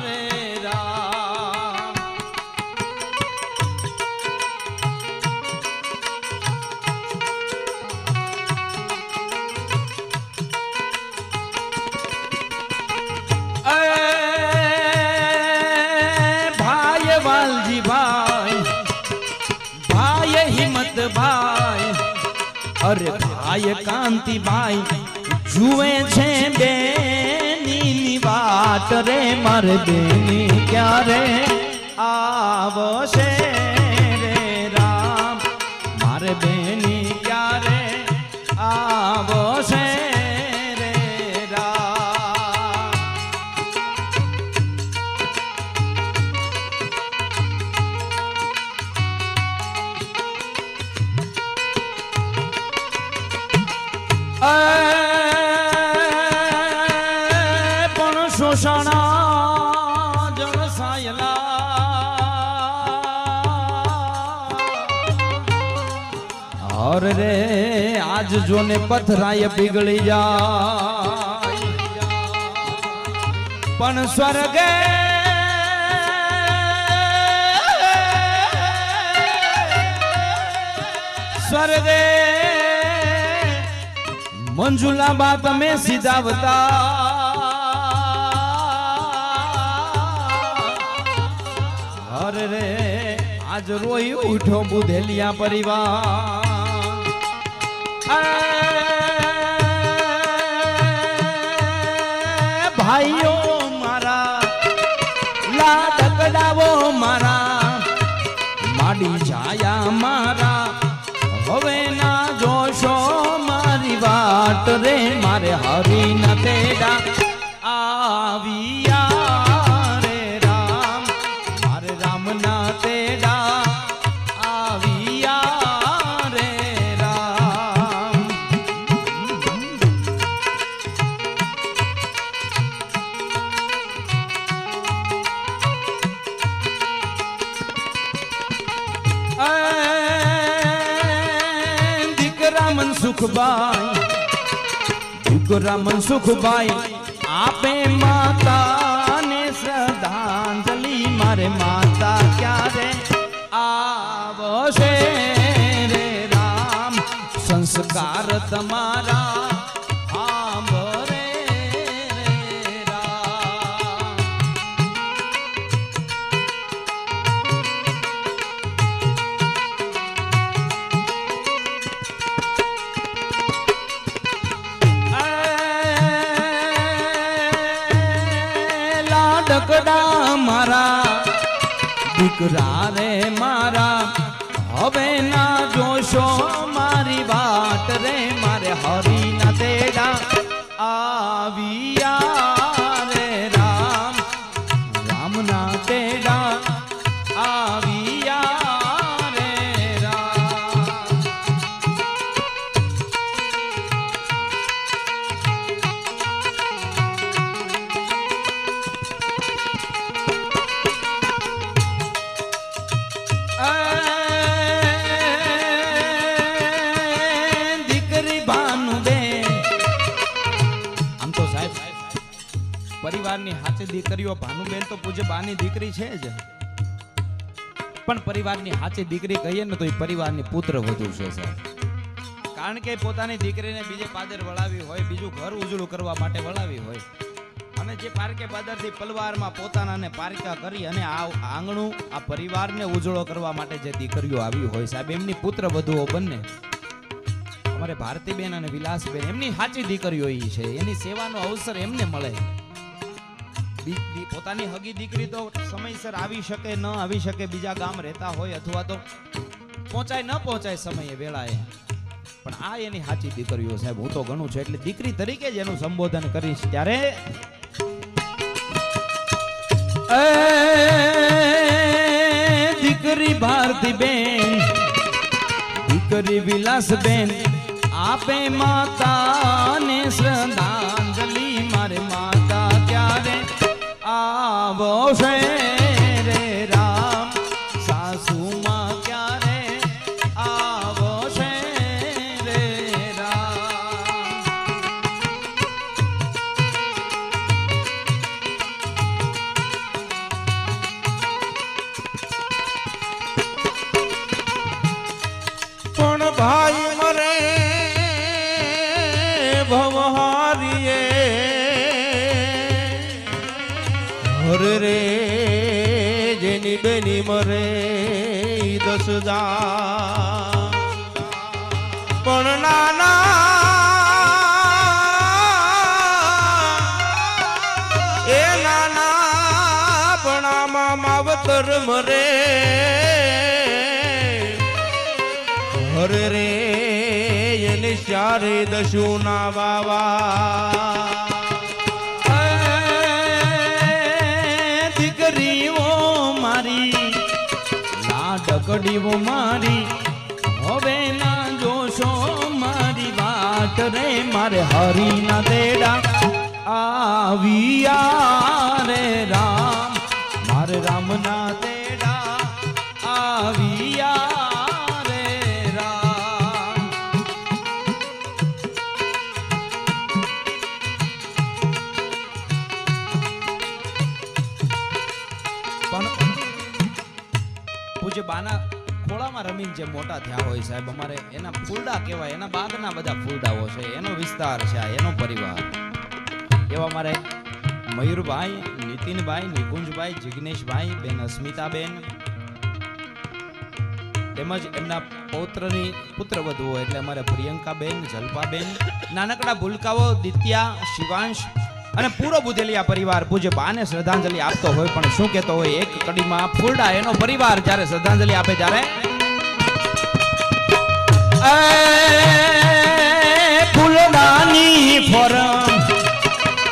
રે રામ। भाई वालजी भाई, भाई हिम्मत भाई, अरे भाई कांति भाई जुए छे बेनी वाट रे, मार बेनी क्या रे आवशे रे राम, मार बेनी क्या रे आवशे रे राम। પણ શોષણા જળસાયલા और रे आज જોને પથરાય પીગળી જાય, પણ સ્વર્ગે સ્વર્ગે મંજુલા બા તમે સીધાવતા, અરે રે આજ રોઈ ઉઠો બુધેલિયા પરિવાર। ભાઈઓ મારા હાડી જાયા મારા હવે ના જોશો મારી વાટ રે મારે હરી ન તેડા આવ્યા રે રામ મારે રામ ના તેડા આવ્યા રે રામ દીકરા મનસુખભાઈ આપે માતાને શ્રદ્ધાંજલિ મારે માતા ક્યારે આવશે રે રામ સંસ્કાર તમારા સાંભળે રે રામ લાડકડા મારા દીકરા રે મારા હવે ના જોશો મારી વાટ રે મારે હરી ના તેડા આવ્યા રે રામ રામ ના તેડા આવ્યા રે રામ દીકરી ભાનુબેન આમ તો સાહેબ પરિવારની હાચી દીકરીઓ ભાનુબેન તો પૂજ્ય બાની દીકરી છે જ પણ પરિવારની હાચી દીકરી કહીએ ને તો એ પરિવારની પુત્ર વધુ છે સાહેબ કારણ કે પોતાની દીકરીને બીજે પાદર વળાવી હોય બીજું ઘર ઉજળું કરવા માટે વળાવી હોય અને જે પારકે પાદરથી પલવારમાં પોતાનાને પારકા કરી અને આ આંગણું આ પરિવારને ઉજળો કરવા માટે જે દીકરીઓ આવી હોય સાહેબ એમની પુત્ર વધુઓ બંને અમારે ભારતીબેન અને વિલાસબેન એમની સાચી દીકરીઓ ઈ છે એની સેવાનો અવસર એમને મળે પોતાની હગી દીકરી તો સમયસર આવી શકે ન આવી શકે બીજા ગામ રહેતા હોય અથવા તો પહોંચાય ન પહોંચાય સમયે વેળાએ પણ આ એની સાચી દીકરીઓ સાહેબ હું તો ગણું છું એટલે દીકરી તરીકે જ એનું સંબોધન કરીશ ત્યારે દીકરી ભારતીબેન દીકરી વિલાસબેન આપે માતાને શ્રદ્ધાંજલિ મારે માતા ક્યારે આવશે રે રામ સાસુમાં ક્યારે આવશે રે રામ પણ ભાઈ મરે ભવહારીએ હરે રે જેની બેની મરે ઈ 10,000 પણ નાના એ નાના પણ આમાં માવતર મરે હરે રે એને ચારે દશું ના વાવા દીકરીઓ મારી લાડકડીઓ મારી હવે ના જોશો મારી વાટ રે મારે હરી ના તેડા આવ્યા રે રામ મારે રામ ના તેડા આવ્યા રે રામ પણ પૂજ્ય બાના ખોળામાં રમીને જે મોટા થયા હોય સાહેબ અમારે એના ફૂલડા કહેવાય એના બાગના બધા ફૂલડાઓ છે એનો વિસ્તાર છે આ એનો પરિવાર એવા મારે મયુરભાઈ નીતિનભાઈ નિકુંજભાઈ જિગ્નેશભાઈ બેન અસ્મિતાબેન તેમજ એમના પૌત્રની પુત્રવધુઓ એટલે અમારે પ્રિયંકાબેન જલ્પાબેન નાનકડા ભૂલકાઓ દિત્યા શિવાંશ અને પૂરો બુધેલિયા પરિવાર પૂજ્ય બાને શ્રદ્ધાંજલિ આપતો હોય પણ શું કહેતો હોય એક કડીમાં ફૂલડા એનો પરિવાર જ્યારે શ્રદ્ધાંજલિ આપે ત્યારે ફૂલડાની ફોરમ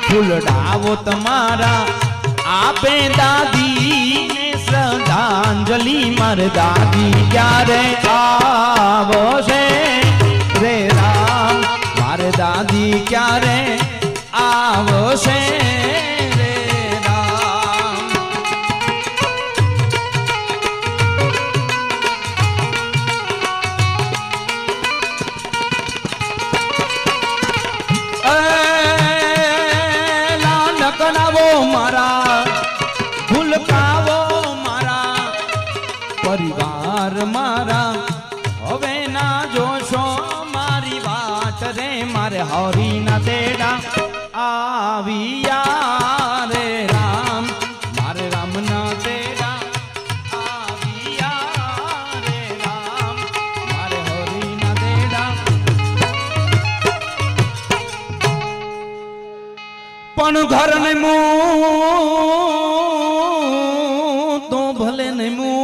ફૂલડાવો તમારા આપે દાદી ને શ્રદ્ધાંજલિ માર દાદી ક્યારે આવશે રે રામ માર દાદી ક્યારે આવશે રે રામ લાનકનાવો મારા ભૂલકાવો મારા પરિવાર મારા હવે ના જોશો મારી વાત રે મારે હરી ના તેડા આવિયા રે રામ મારે રામ ના તેડા આવિયા રે રામ મારે હરી ના તેડા પણ ઘર ને મું તો ભલે ને મું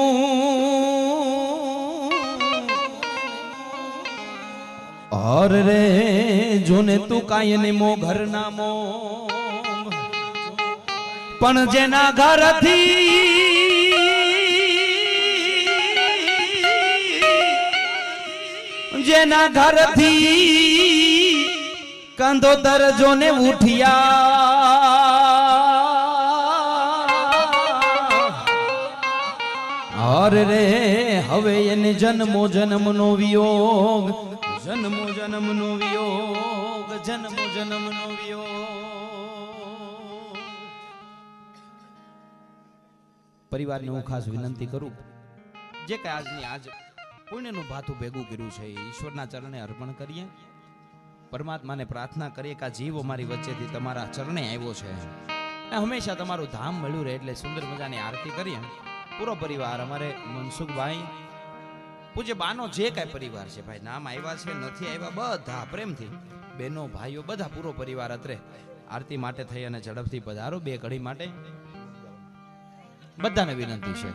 और रे જોને તું કાય ને મો ઘર ના મો પણ જેના ઘરથી કંદોતર જોને ઉઠિયા और रे હવે એને જન્મો જન્મનો વિયોગ જન્મો જન્મનો વિયોગ જન્મો જન્મનો વિયોગ પરિવારને હું ખાસ વિનંતી કરું જે કે આજની આજ પુણ્યનું ભાથું ભેગું કર્યું છે ઈશ્વરના ચરણે અર્પણ કરીએ પરમાત્માને પ્રાર્થના કરીએ કે આ જીવ અમારી વચ્ચેથી તમારા ચરણે આવ્યો છે અને હંમેશા તમારું ધામ મળ્યું રહે એટલે સુંદર મજાની આરતી કરીએ પૂરો પરિવાર અમારે મનસુખભાઈ પૂજ્ય બાનો જે કાંઈ પરિવાર છે ભાઈ નામ આવ્યા છે નથી આવ્યા બધા પ્રેમથી બહેનો ભાઈઓ બધા પૂરો પરિવાર અત્રે આરતી માટે થઈ અને ઝડપથી પધારો બે ઘડી માટે બધાને વિનંતી છે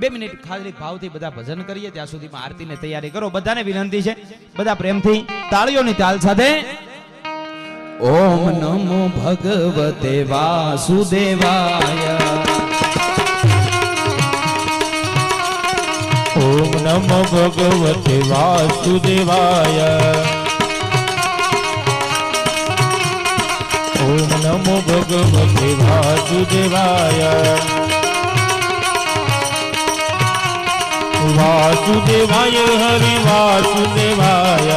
2 મિનિટ ખાલી ભાવથી બધા ભજન કરીએ ત્યાં સુધીમાં આરતીની તૈયારી કરો બધાને વિનંતી છે બધા પ્રેમથી તાળીઓની તાલ સાથે ઓમ નમો ભગવતે વાસુદેવાય ओम नमो भगवते वासुदेवाय ओम नमो भगवते वासुदेवाय वासुदेवाय हरि वासुदेवाय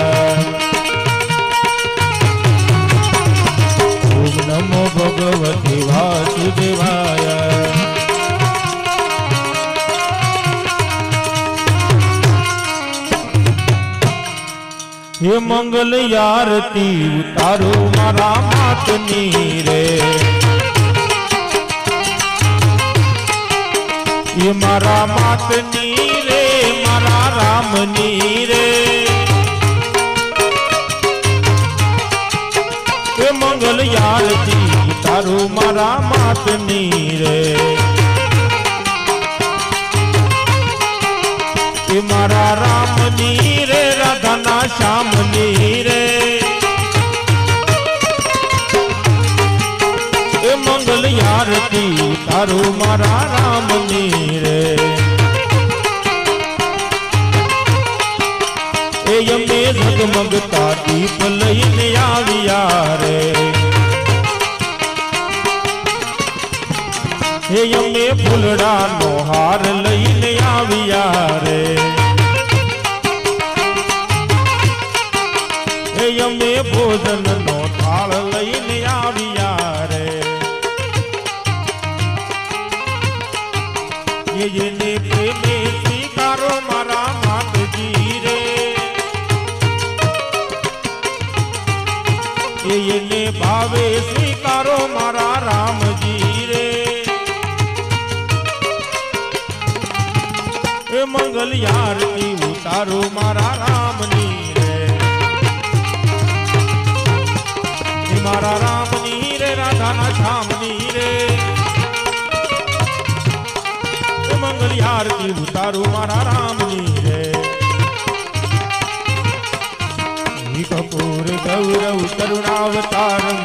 ओम नमो भगवते वासुदेवाय हे मंगल आरती उतारो मारा मातनी रे ये मारा मातनी रे मारा रामनी रे हे मंगल आरती उतारो मारा मातनी रे ये मारा रामनी रे राधा श्यामनी रे ए मंगल आरती तारो मारा रामनी रे ए यमे जगमगता दीप लईने आविया रे ए यमे फूलड़ा नो हार लईने आविया रे यमे भोजन नो थाल लईने आविया रे ये ने प्रेमे स्वीकारो मारा मातजी रे ये ने भावे स्वीकारो मारा रामजी रे ए मंगल आरती उतारो मारा रामनी रे मारा रामनी रे રાધાના શામની રે મંગલી આરતી ઉતારું મારા રામની રે કપૂર ગૌરવ કરુણાવતારમ